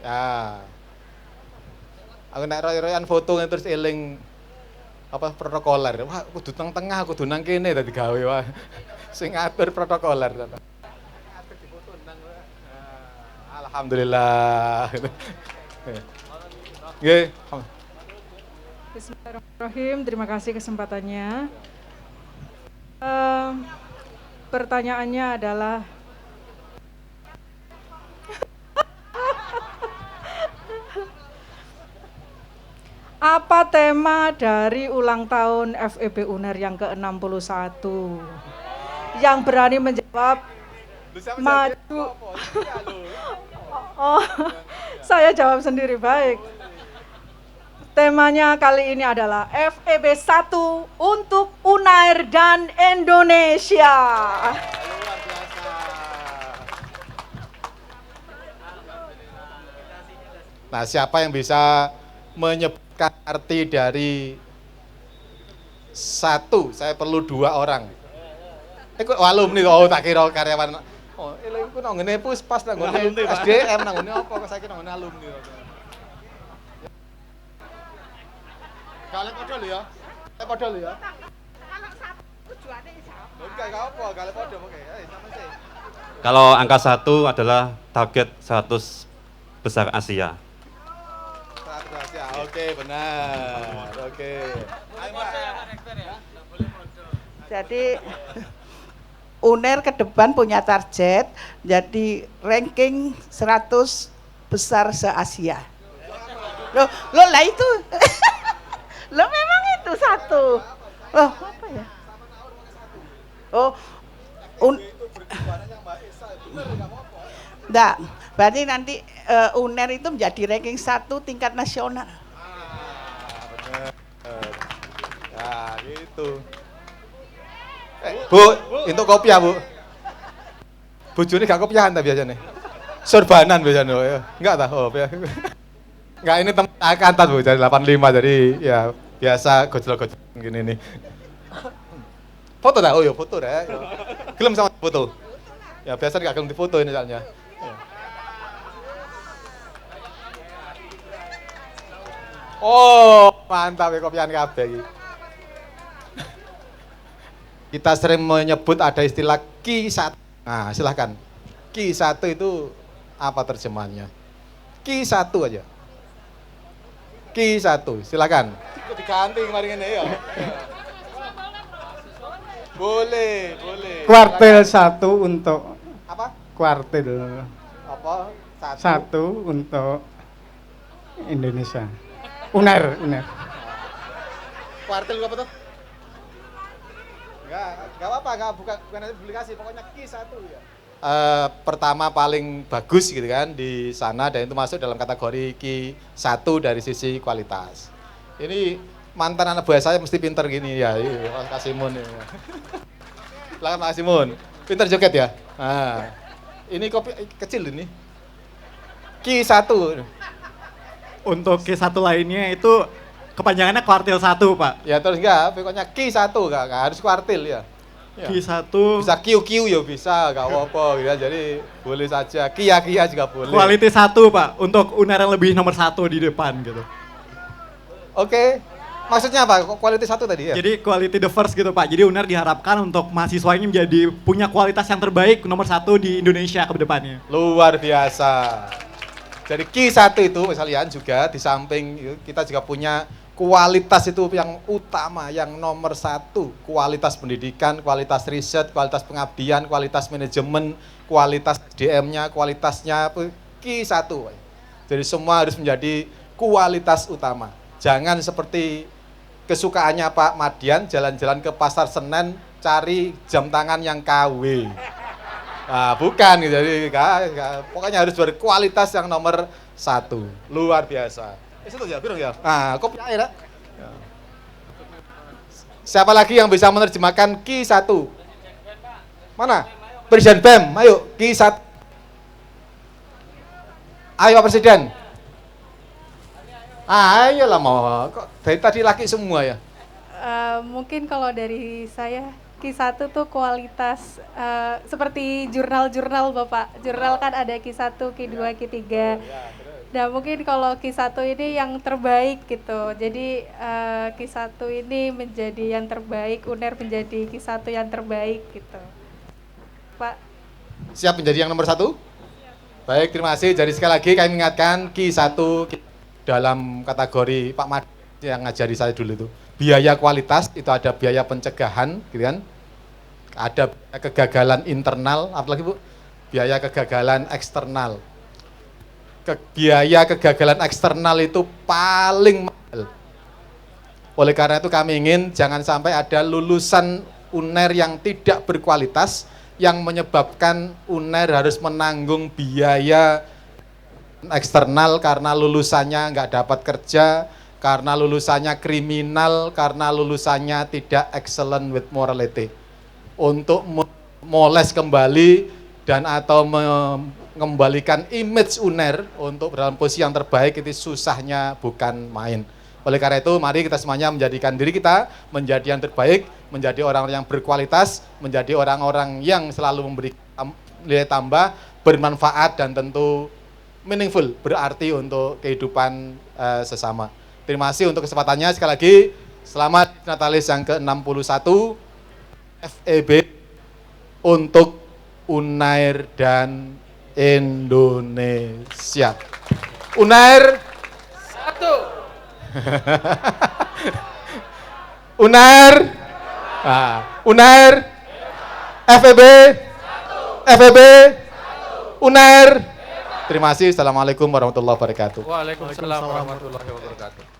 Ya. Aku nek roy-royan foto terus eling apa protokoler. Wah, kudu teng tengah, kudu nang kene dadi gawe wae. Sing ngatur protokoler. Alhamdulillah. Nggih. Bismillahirrahmanirrahim, terima kasih kesempatannya. Pertanyaannya adalah apa tema dari ulang tahun FEB UNER yang ke-61? Yang berani menjawab maju. Oh, saya jawab sendiri, baik. Temanya kali ini adalah FEB 1 untuk UNAIR dan Indonesia. Nah, siapa yang bisa menyebutkan arti dari 1? Saya perlu 2 orang. Kok alumni, tak kira karyawan. Oh, iku nang ngene Puspas nang ngene SDM nang ngene apa kok saiki nang ngene alumni. Kalian podo lho ya. Kalau satu tujuannya sama. Enggak apa, kalian podo oke. Sama sih. Kalau angka 1 adalah target 100 besar Asia. 100 Asia. Oke, benar. Oke. Ayo, Mbak. Jadi UNER ke depan punya target jadi ranking 100 besar se-Asia. Loh lah itu. Loh memang itu 1. Loh apa ya? Oh, enggak, berarti nanti UNER itu menjadi ranking 1 tingkat nasional. Benar. Nah, gitu. Bu, untuk kopiah, Bu. Bojone gak kopiahan ta biasanya? Sorbanan biasanya, ya. Enggak ta? Oh, ya. Enggak, ini teman angkatan, Bu, dari 85, jadi ya biasa gojol-gojol gini nih. Foto dah? Oh iya, foto dah. Gelem sama foto? Ya, biasa gak gelem difoto ini soalnya. Ya. Oh, mantap ya kopian kabeh iki. Kita sering menyebut ada istilah Ki1. Nah, silahkan. Ki1 itu apa terjemahannya? Ki1 aja. Ki1, silakan. Diganti kemarin ini ya. Boleh. Kuartil 1 untuk apa? Kuartil. Apa? 1 untuk Indonesia. UNER. Kuartil apa tuh? Enggak apa-apa, bukan ada publikasi, pokoknya Ki1 ya. Pertama paling bagus gitu kan di sana dan itu masuk dalam kategori Ki1 dari sisi kualitas. Ini mantan anak buah saya mesti pinter gini ya, Mas Kasimun ya. Silakan Mas Kasimun. Pinter joget ya? Nah, ini kopi kecil ini. Q1. Untuk Q1 lainnya itu kepanjangannya kuartil 1, Pak. Ya terus enggak, pokoknya Q1 enggak harus kuartil ya. Q1 bisa QQ ya bisa, enggak apa-apa gitu ya. Jadi boleh saja, Kia juga boleh. Quality 1, Pak, untuk UNER yang lebih nomor 1 di depan gitu. Oke. Maksudnya apa? Quality 1 tadi ya? Jadi quality the first gitu, Pak. Jadi UNER diharapkan untuk mahasiswa ini menjadi punya kualitas yang terbaik nomor 1 di Indonesia ke depannya. Luar biasa. Jadi Q1 itu kalian juga di samping kita juga punya kualitas itu yang utama, yang nomor 1, kualitas pendidikan, kualitas riset, kualitas pengabdian, kualitas manajemen, kualitas SDM-nya, kualitasnya Q1. Jadi semua harus menjadi kualitas utama. Jangan seperti kesukaannya Pak Madian, jalan-jalan ke Pasar Senen cari jam tangan yang KW. Nah, bukan gitu. Jadi pokoknya harus berkualitas yang nomor 1. Luar biasa. Itu ya, birong ya. Nah, kopi air. Siapa lagi yang bisa menerjemahkan Q1? Mana? Presiden BEM, ayo Q1. Ayo Presiden. Ayolah mau. Kok dari tadi laki semua ya? Mungkin kalau dari saya Q1 tuh kualitas seperti jurnal-jurnal Bapak. Jurnal kan ada Q1, Q2, Q3. Nah mungkin kalau Q1 ini yang terbaik gitu. Jadi Q1 ini menjadi yang terbaik, UNER menjadi Q1 yang terbaik gitu. Pak. Siap menjadi yang nomor 1? Baik, terima kasih. Jadi sekali lagi kami mengingatkan Q1 dalam kategori Pak Mad yang ngajari saya dulu itu. Biaya kualitas itu ada biaya pencegahan, gitu kan? Ada kegagalan internal, apalagi Bu? Biaya kegagalan eksternal. Biaya kegagalan eksternal itu paling mahal. Oleh karena itu kami ingin jangan sampai ada lulusan UNER yang tidak berkualitas yang menyebabkan UNER harus menanggung biaya eksternal karena lulusannya nggak dapat kerja, karena lulusannya kriminal, karena lulusannya tidak excellent with morality. Untuk moles kembali dan atau mengembalikan image UNER untuk dalam posisi yang terbaik itu susahnya bukan main. Oleh karena itu mari kita semuanya menjadikan diri kita menjadi yang terbaik, menjadi orang-orang yang berkualitas, menjadi orang-orang yang selalu memberi nilai tambah, bermanfaat dan tentu meaningful, berarti untuk kehidupan sesama. Terima kasih untuk kesempatannya. Sekali lagi selamat Natalis yang ke-61 FEB untuk UNAIR dan Indonesia. UNAIR 1. UNAIR. UNAIR. FEB. FEB. UNAIR. Terima kasih. Assalamualaikum warahmatullahi wabarakatuh. Waalaikumsalam warahmatullahi wabarakatuh.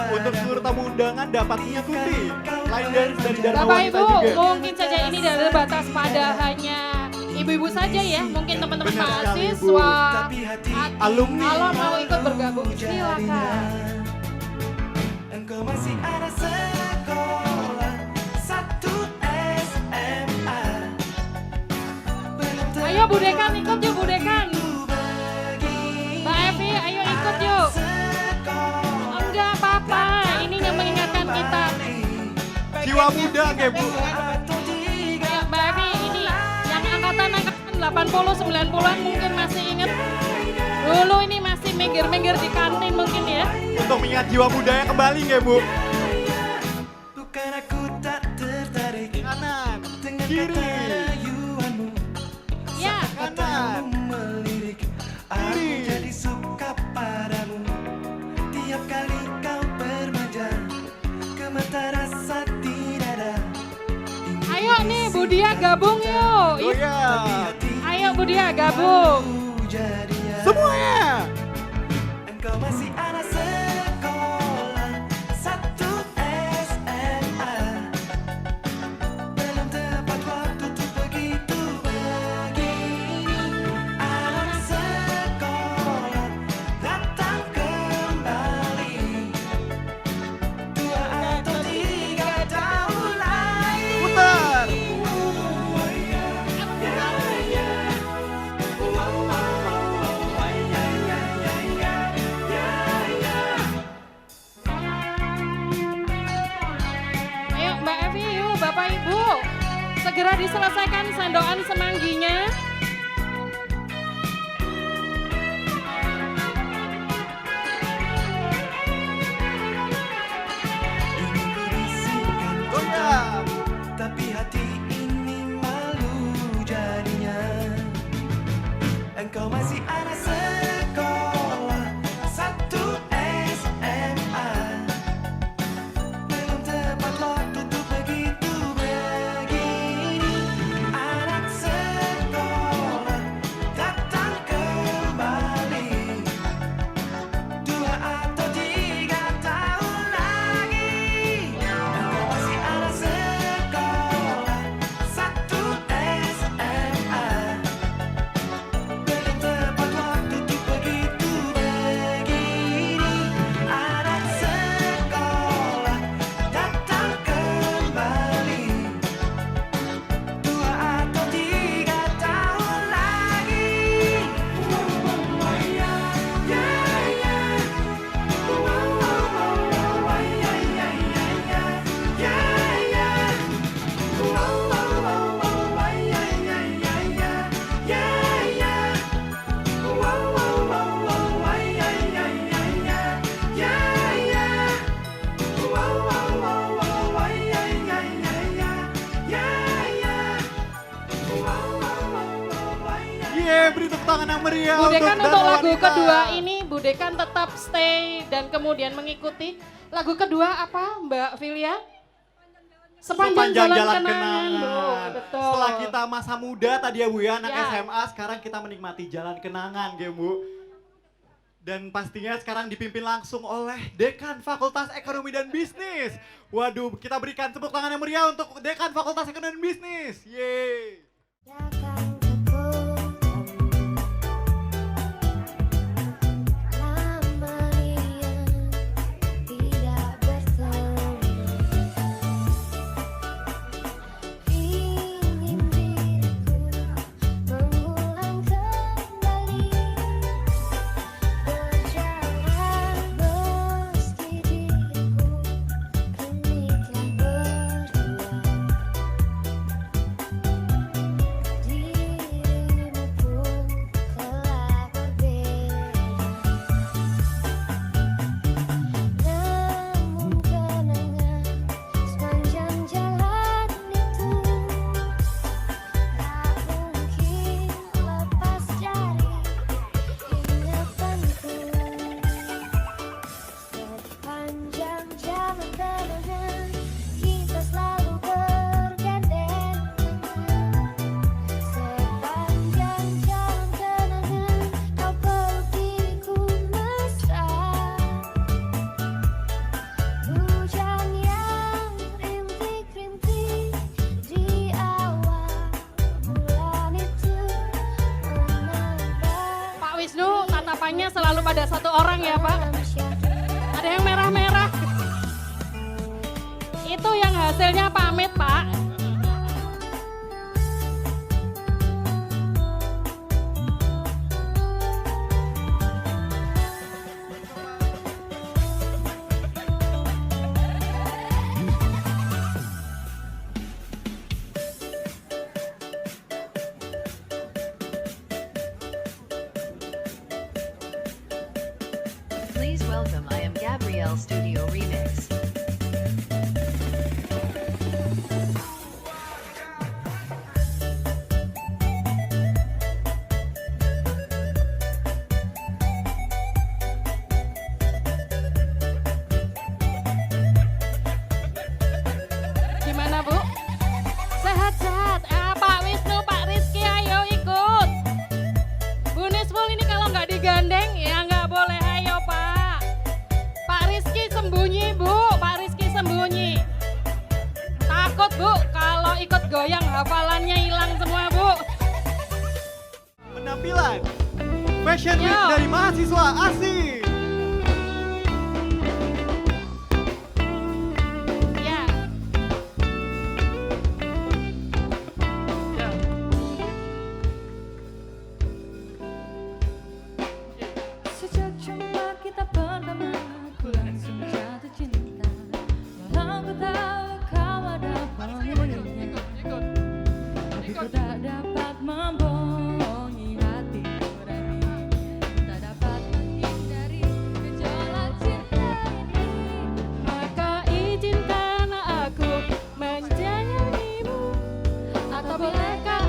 Untuk seluruh tamu undangan dapat mengikuti line dance dari Dharma Bapak Wanita Ibu, juga. mungkin saja ini dari batas pada hanya ibu-ibu saja ya, mungkin teman-teman Benar sekali, mahasiswa, alumni. kalau mau ikut bergabung silakan. Engkau masih ada sekolah 1 SMA. Ayo Bu Dekan ikut yuk Bu Dekan. Mbak Evi ayo ikut yuk. Enggak apa-apa, ini yang mengingatkan kita. Jiwa muda nggih Bu. Ayo Mbak Evi ini yang angkatan 80 90-an mungkin masih ingat. Dulu ini masih minggir-minggir di kantin mungkin ya. Untuk mengingat jiwa budaya kembali nggih Bu. Bukan aku tak tertarik Kanan, dengan kiri. kata rayuanmu. Ya, Katamu melirik, aku jadi suka padamu. Tiap kali kau bermanja, gemetar rasa tidak ada. ayo nih Bu Dia gabung yuk. Ayo Bu Dia gabung. Semuanya. Engkau masih anak sekolah 1 SMA. Belum tepat waktu untuk begitu begini. Anak sekolah datang kembali. 2 atau 3 tahun lagi. Putar. Ayo Mbak Evi yuk Bapak Ibu. Segera diselesaikan sandokan semangginya. Tapi hati ini malu jadinya. Engkau masih anak sekolah 1 SMA. Belum tepat waktu untuk begitu begini. Anak sekolah datang kembali. 2 atau 3 tahun lagi. Engkau masih anak sekolah 1 SMA. Belum tepat waktu untuk begitu begini. Anak sekolah datang kembali. 2 atau 3 tahun lagi. Yeay, beri tepuk tangan yang meriah Bu Dekan untuk untuk Dharma lagu Wanita. kedua ini Bu Dekan tetap stay dan kemudian mengikuti. Lagu kedua apa Mbak Filia? Sepanjang jalan kenangan. Bu, betul. Setelah kita masa muda tadi ya Bu ya, anak Ya. SMA, sekarang kita menikmati jalan kenangan ya Bu. Dan pastinya sekarang dipimpin langsung oleh Dekan Fakultas Ekonomi dan Bisnis. Waduh, kita berikan tepuk tangan yang meriah untuk Dekan Fakultas Ekonomi dan Bisnis. Yeay. Di Apanya selalu pada satu orang ya Pak? Ada yang merah-merah. Itu yang hasilnya pamit Pak. Please welcome I Am Gabrielle Studio Remix. Gimana Bu? Sehat-sehat. Pak Wisnu, Pak Rizky ayo ikut. Bu Nisful ini kalau nggak digandeng ya nggak boleh, ayo Pak. Pak Rizky sembunyi Bu, Pak Rizky sembunyi. Takut Bu kalau ikut goyang hafalannya hilang semua Bu. Penampilan Fashion Week dari mahasiswa asing. Ya. Sejak jumpa kita pertama, aku langsung jatuh cinta. Walau ku tahu kau ada pemiliknya, tapi ku tak dapat membohongi hati nurani. Tak dapat menghindari gejolak cinta ini. Maka izinkan aku menyayangimu, atau bolehkah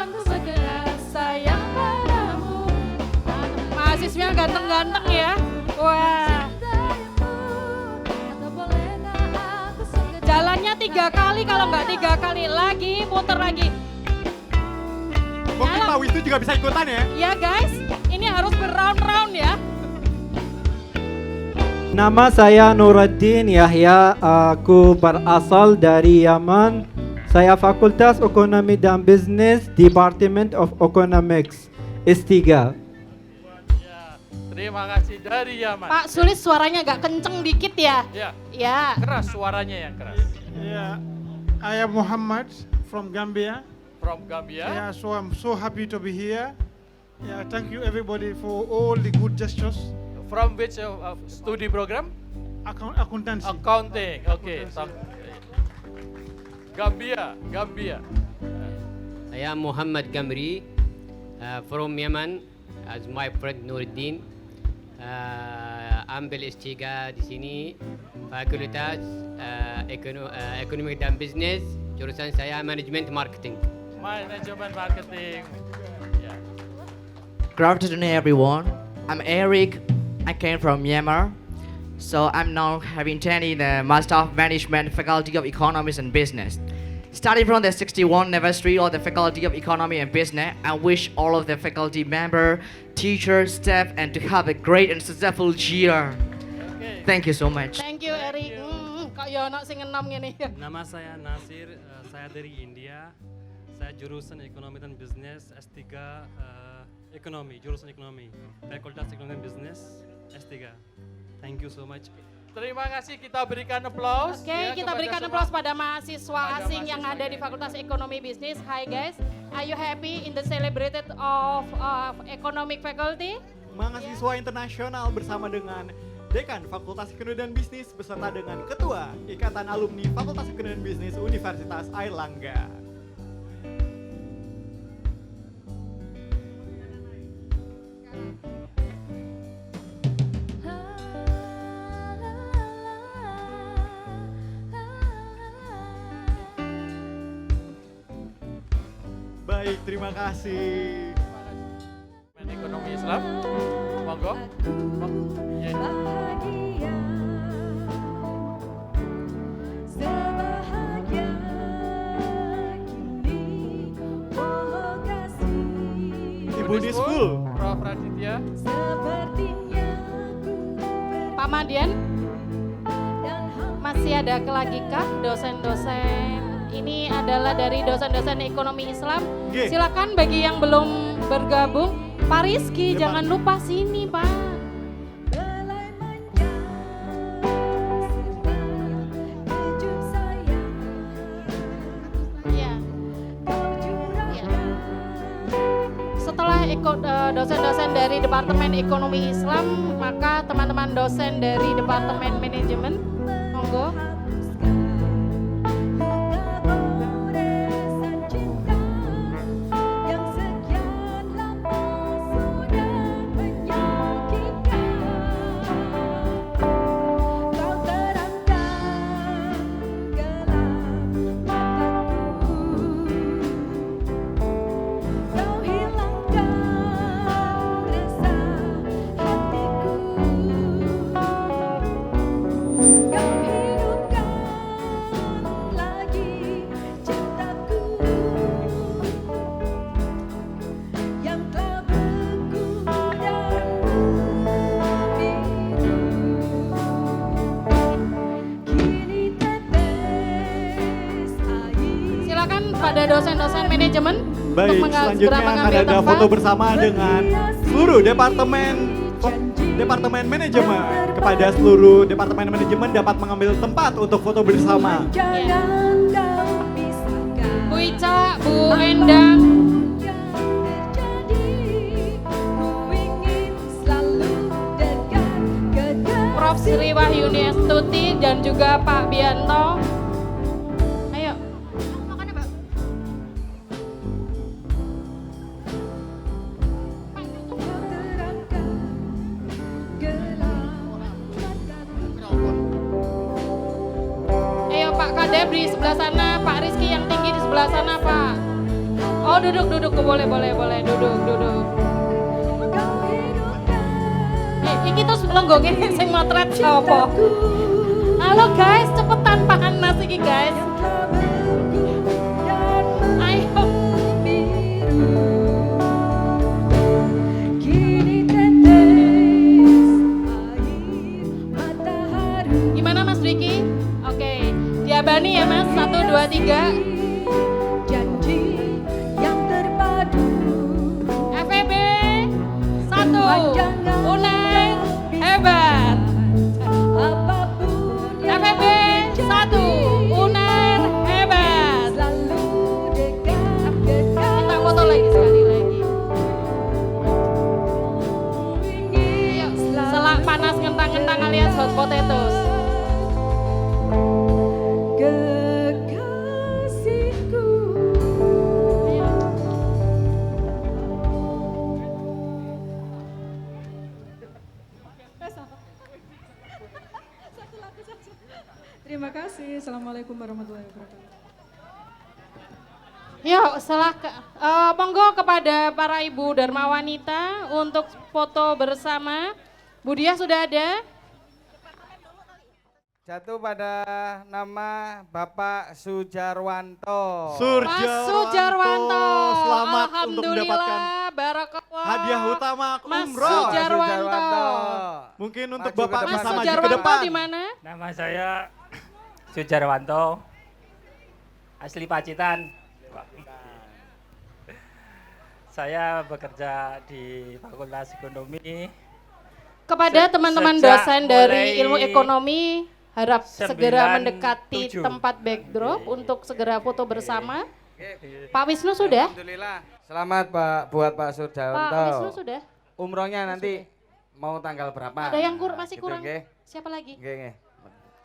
aku segera sayang padamu. Mahasiswa ganteng-ganteng ya. Wah. Jalannya 3 kali, kalau nggak 3 kali lagi, puter lagi. Mungkin Pak Wisnu juga bisa ikutan ya. Ya guys, ini harus berround-round ya. Nama saya Nuruddin Yahya, aku berasal dari Yaman. Saya Fakultas Ekonomi dan Bisnis, Department of Economics, S3. Terima kasih dari Yaman. Pak Sulis suaranya agak kenceng dikit ya. Ya. Ya. Keras suaranya yang keras. Yeah, I am Muhammad from Gambia. From Gambia. Yeah, so I'm so happy to be here. Yeah, thank you everybody for all the good gestures. From which study program? Accountancy. Accounting. Okay. Gambia. I am Muhammad Gamri from Yemen, as my friend Nuruddin. Ambil S3 di sini, Fakultas Ekonomi dan Bisnis, jurusan saya Management Marketing. Management Marketing. Yeah. Good afternoon, everyone. I'm Eric. I came from Myanmar. So I'm now having attended the Master of Management Faculty of Economics and Business. Starting from the 61st anniversary of the Faculty of Economy and Business, I wish all of the faculty member, teachers, staff, and to have a great and successful year. Thank you so much. Thank you Eric. Kok ya ono sing enom ngene. Nama saya Nasir, saya dari India. Saya jurusan Ekonomi dan Bisnis S3 Ekonomi, jurusan Ekonomi, Fakultas Ekonomi dan Bisnis S3. Thank you so much. Terima kasih, kita berikan aplaus. Oke, kita berikan aplaus pada mahasiswa asing yang ada di Fakultas Ekonomi Bisnis. Hi guys, are you happy in the celebrated of Economic Faculty? Mahasiswa internasional bersama dengan Dekan Fakultas Ekonomi dan Bisnis beserta dengan Ketua Ikatan Alumni Fakultas Ekonomi dan Bisnis Universitas Airlangga. Baik, terima kasih. Ekonomi Islam, monggo. Ibu Nisful, Prof. Raditya, Pak Madian, masih ada lagi kah dosen-dosen? Ini adalah dari dosen-dosen ekonomi Islam. Silakan bagi yang belum bergabung. Pak Rizky, jangan lupa sini, Pak. Iya. Setelah dosen-dosen dari Departemen Ekonomi Islam, maka teman-teman dosen dari Departemen Manajemen, monggo. Pada dosen-dosen manajemen Baik, untuk selanjutnya akan ada foto bersama dengan seluruh Departemen Manajemen. Kepada seluruh Departemen Manajemen dapat mengambil tempat untuk foto bersama. Bu Ica, Bu Endang, Prof. Sri Wahyuni Astuti dan juga Pak Bianto. Ayo. Ayo Pak Kadep di sebelah sana, Pak Rizky yang tinggi di sebelah sana Pak. Oh duduk, boleh, duduk. Iki terus longgo gini sing motret sapa? Halo guys, cepetan panas iki guys. Ayo. Gimana Mas Riki? Oke, diabani ya Mas, 1, 2, 3. FEB 1, Unair hebat. FEB 1, Unair hebat. Kita foto lagi sekali lagi. Ayo, selak panas ngentang-ngentang alias hot potatoes. Terima kasih. Assalamualaikum warahmatullahi wabarakatuh. Yuk, monggo kepada para ibu Dharma Wanita untuk foto bersama. Bu Dia sudah ada? Jatuh pada nama Bapak Sujarwanto. Sujarwanto. Selamat untuk mendapatkan Alhamdulillah, barakallah. hadiah utama Mas umroh. Sujarwanto. Mungkin untuk Maju Bapak ke bisa depan. maju ke Sujarwanto depan. di mana? Nama saya Sujarwanto, asli Pacitan. Saya bekerja di Fakultas Ekonomi. Kepada teman-teman Sejak dosen dari mulai ilmu ekonomi, harap segera 97. mendekati tempat backdrop untuk segera foto bersama. Pak Wisnu sudah? Alhamdulillah. Selamat buat Pak Sujarwanto. Pak Wisnu sudah? Umrohnya nanti mau tanggal berapa? Ada yang masih Gitu, kurang? nggih. Siapa lagi? Nggih.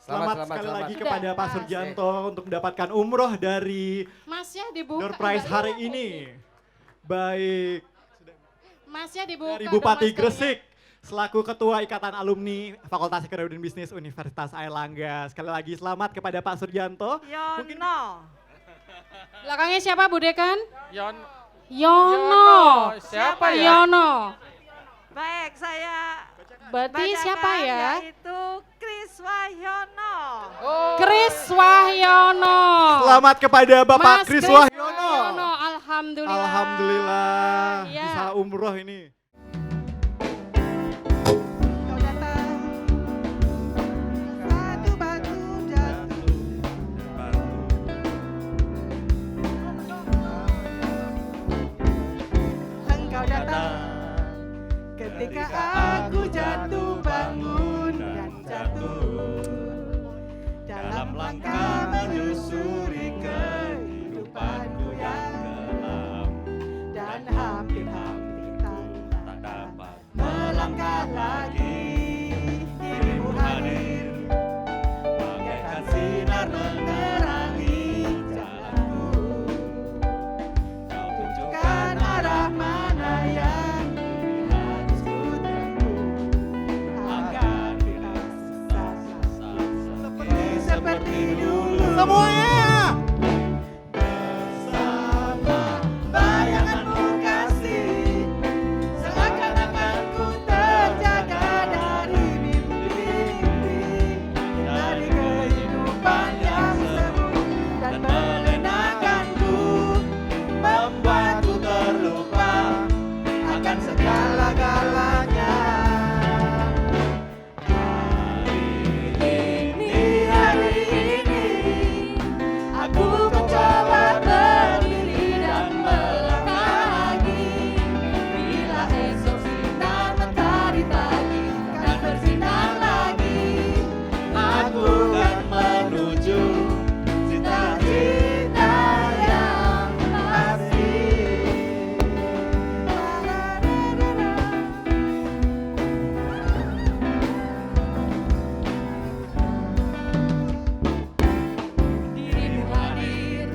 Selamat sekali lagi Sudah. kepada Pak Surjanto untuk mendapatkan umroh dari Mas ya dibuka. Door Prize hari ini. Baik, Mas ya dibuka. dari dong, Bupati maskernya. Gresik selaku Ketua Ikatan Alumni Fakultas Ekonomi dan Bisnis Universitas Airlangga. Sekali lagi selamat kepada Pak Surjanto. Yono. Belakangnya siapa Bu Dekan? Yono. Yono. Siapa ya? Yono. Baik, saya Berarti siapa bacakan, ya? Yaitu Kris Wahyono. Kris Wahyono. Selamat kepada Bapak Mas Kris Kris Wahyono. Alhamdulillah. Alhamdulillah Ya. bisa umroh ini. Engkau datang ketika aku jatuh bangun dan jatuh dalam langkah menyusuri kehidupanku yang gelap dan hampir-hampir tak dapat melangkah lagi. Dirimu hadir bagaikan sinar menerangi jalanku. Kau tunjukkan arah mana yang harus ku tempuh agar tidak sesat seperti dulu. Semuanya bersama bayanganmu kasih, seakan-akan ku terjaga dari mimpi-mimpi, dari kehidupan yang semu dan melenakanku, membuatku terlupa akan segala-galanya. Hari ini aku mencoba berdiri dan melangkah lagi. Bila esok sinar mentari pagi akan bersinar lagi, aku akan menuju cita-cita yang pasti. Dirimu hadir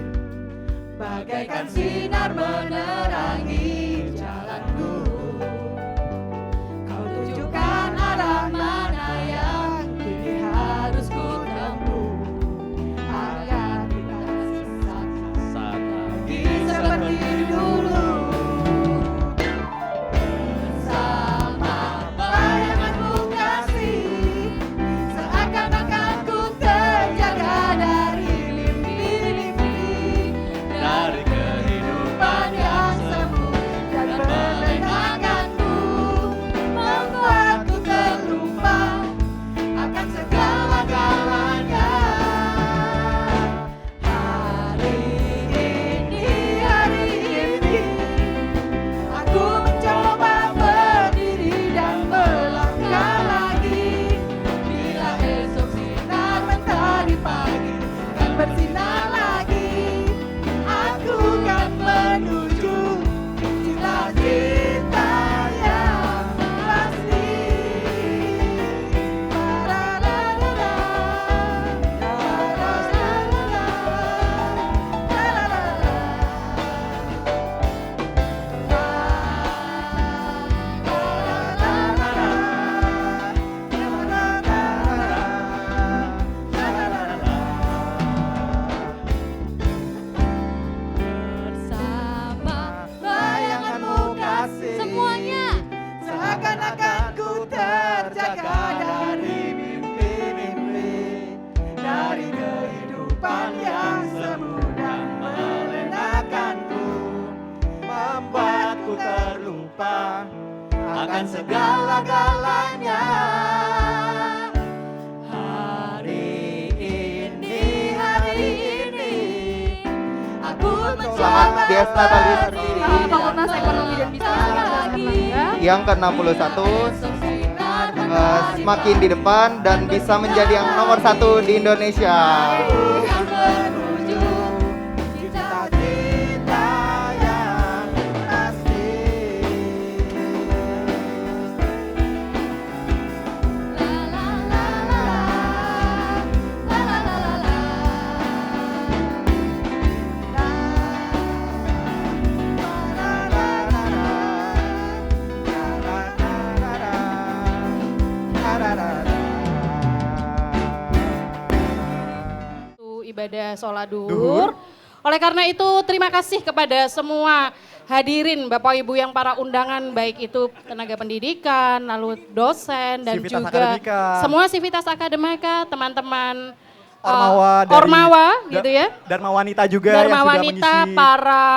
bagaikan sinar menerangi jalanku. Kau tunjukkan arah mana yang kini harus ku tempuh agar tidak sesat lagi seperti dulu. Bersama bayanganmu kasih, seakan-akan ku terjaga dari mimpi-mimpi, dari kehidupan yang semu dan melenakanku, membuatku terlupa akan segala-galanya. Hari ini aku mencoba berdiri dan melangkah lagi. Bila esok sinar mentari pagi akan bersinar lagi, aku akan menuju cita-cita yang pasti. Bersama bayanganmu kasih, semuanya seakan-akan ku terjaga dari mimpi-mimpi, dari kehidupan yang semu dan melenakanku, membuatku terlupa akan segala-galanya. Hari ini aku mencoba Dies Natalis berdiri Fakultas Ekonomi dan Bisnis yang ke-61 semakin di depan dan bisa menjadi yang nomor 1 di Indonesia. menuju cita-cita yang pasti. Ibadah sholat duhur. Oleh karena itu terima kasih kepada semua hadirin Bapak Ibu yang para undangan, baik itu tenaga pendidikan, lalu dosen dan Sivitas juga Akademika. semua Sivitas Akademika, teman-teman Ormawa gitu ya. Dharma Wanita juga Dharma yang sudah Wanita, mengisi. para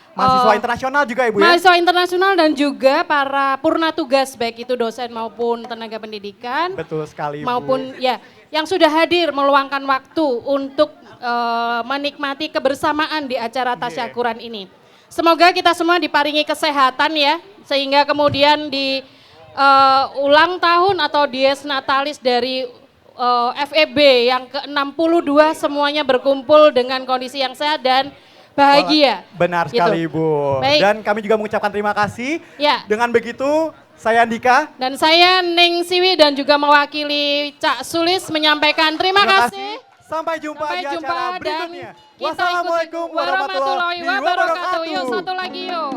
Mahasiswa internasional juga Ibu ya? Mahasiswa internasional dan juga para purna tugas baik itu dosen maupun tenaga pendidikan. Betul sekali Ibu. Maupun ya yang sudah hadir meluangkan waktu untuk menikmati kebersamaan di acara tasyakuran ini. Semoga kita semua diparingi kesehatan ya, sehingga kemudian di ulang tahun atau dies natalis dari FEB yang ke-62 semuanya berkumpul dengan kondisi yang sehat dan bahagia. Benar Gitu. sekali Ibu. Baik. Dan kami juga mengucapkan terima kasih. Ya. Dengan begitu, saya Andika. Dan saya Ning Siwi dan juga mewakili Cak Sulis menyampaikan terima kasih. Sampai jumpa Sampai di jumpa acara dan berikutnya. kita Wassalamualaikum warahmatullahi wabarakatuh. Yuk satu lagi yuk.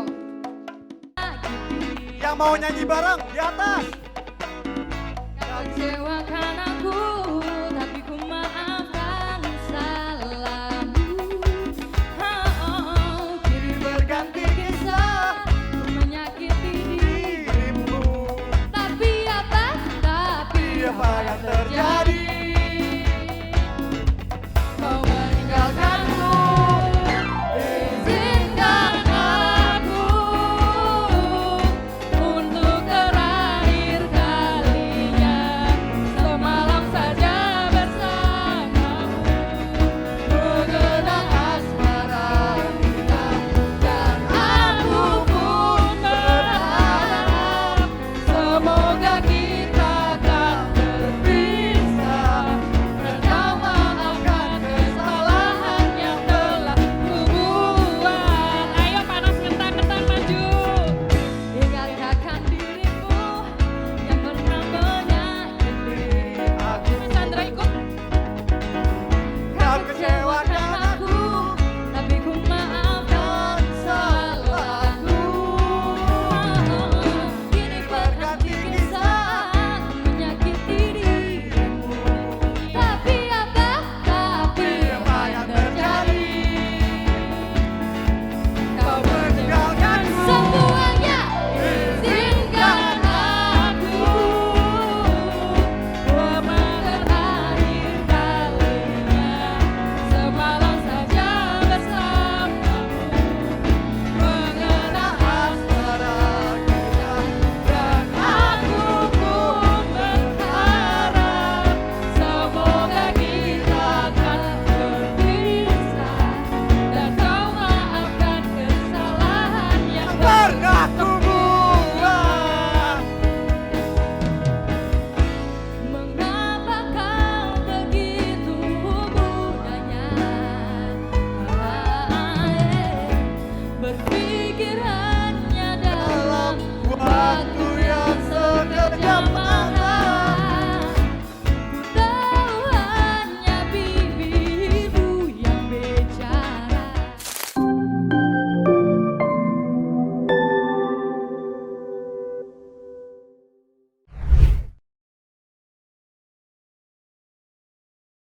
Yang mau nyanyi bareng di atas. Kecewa karena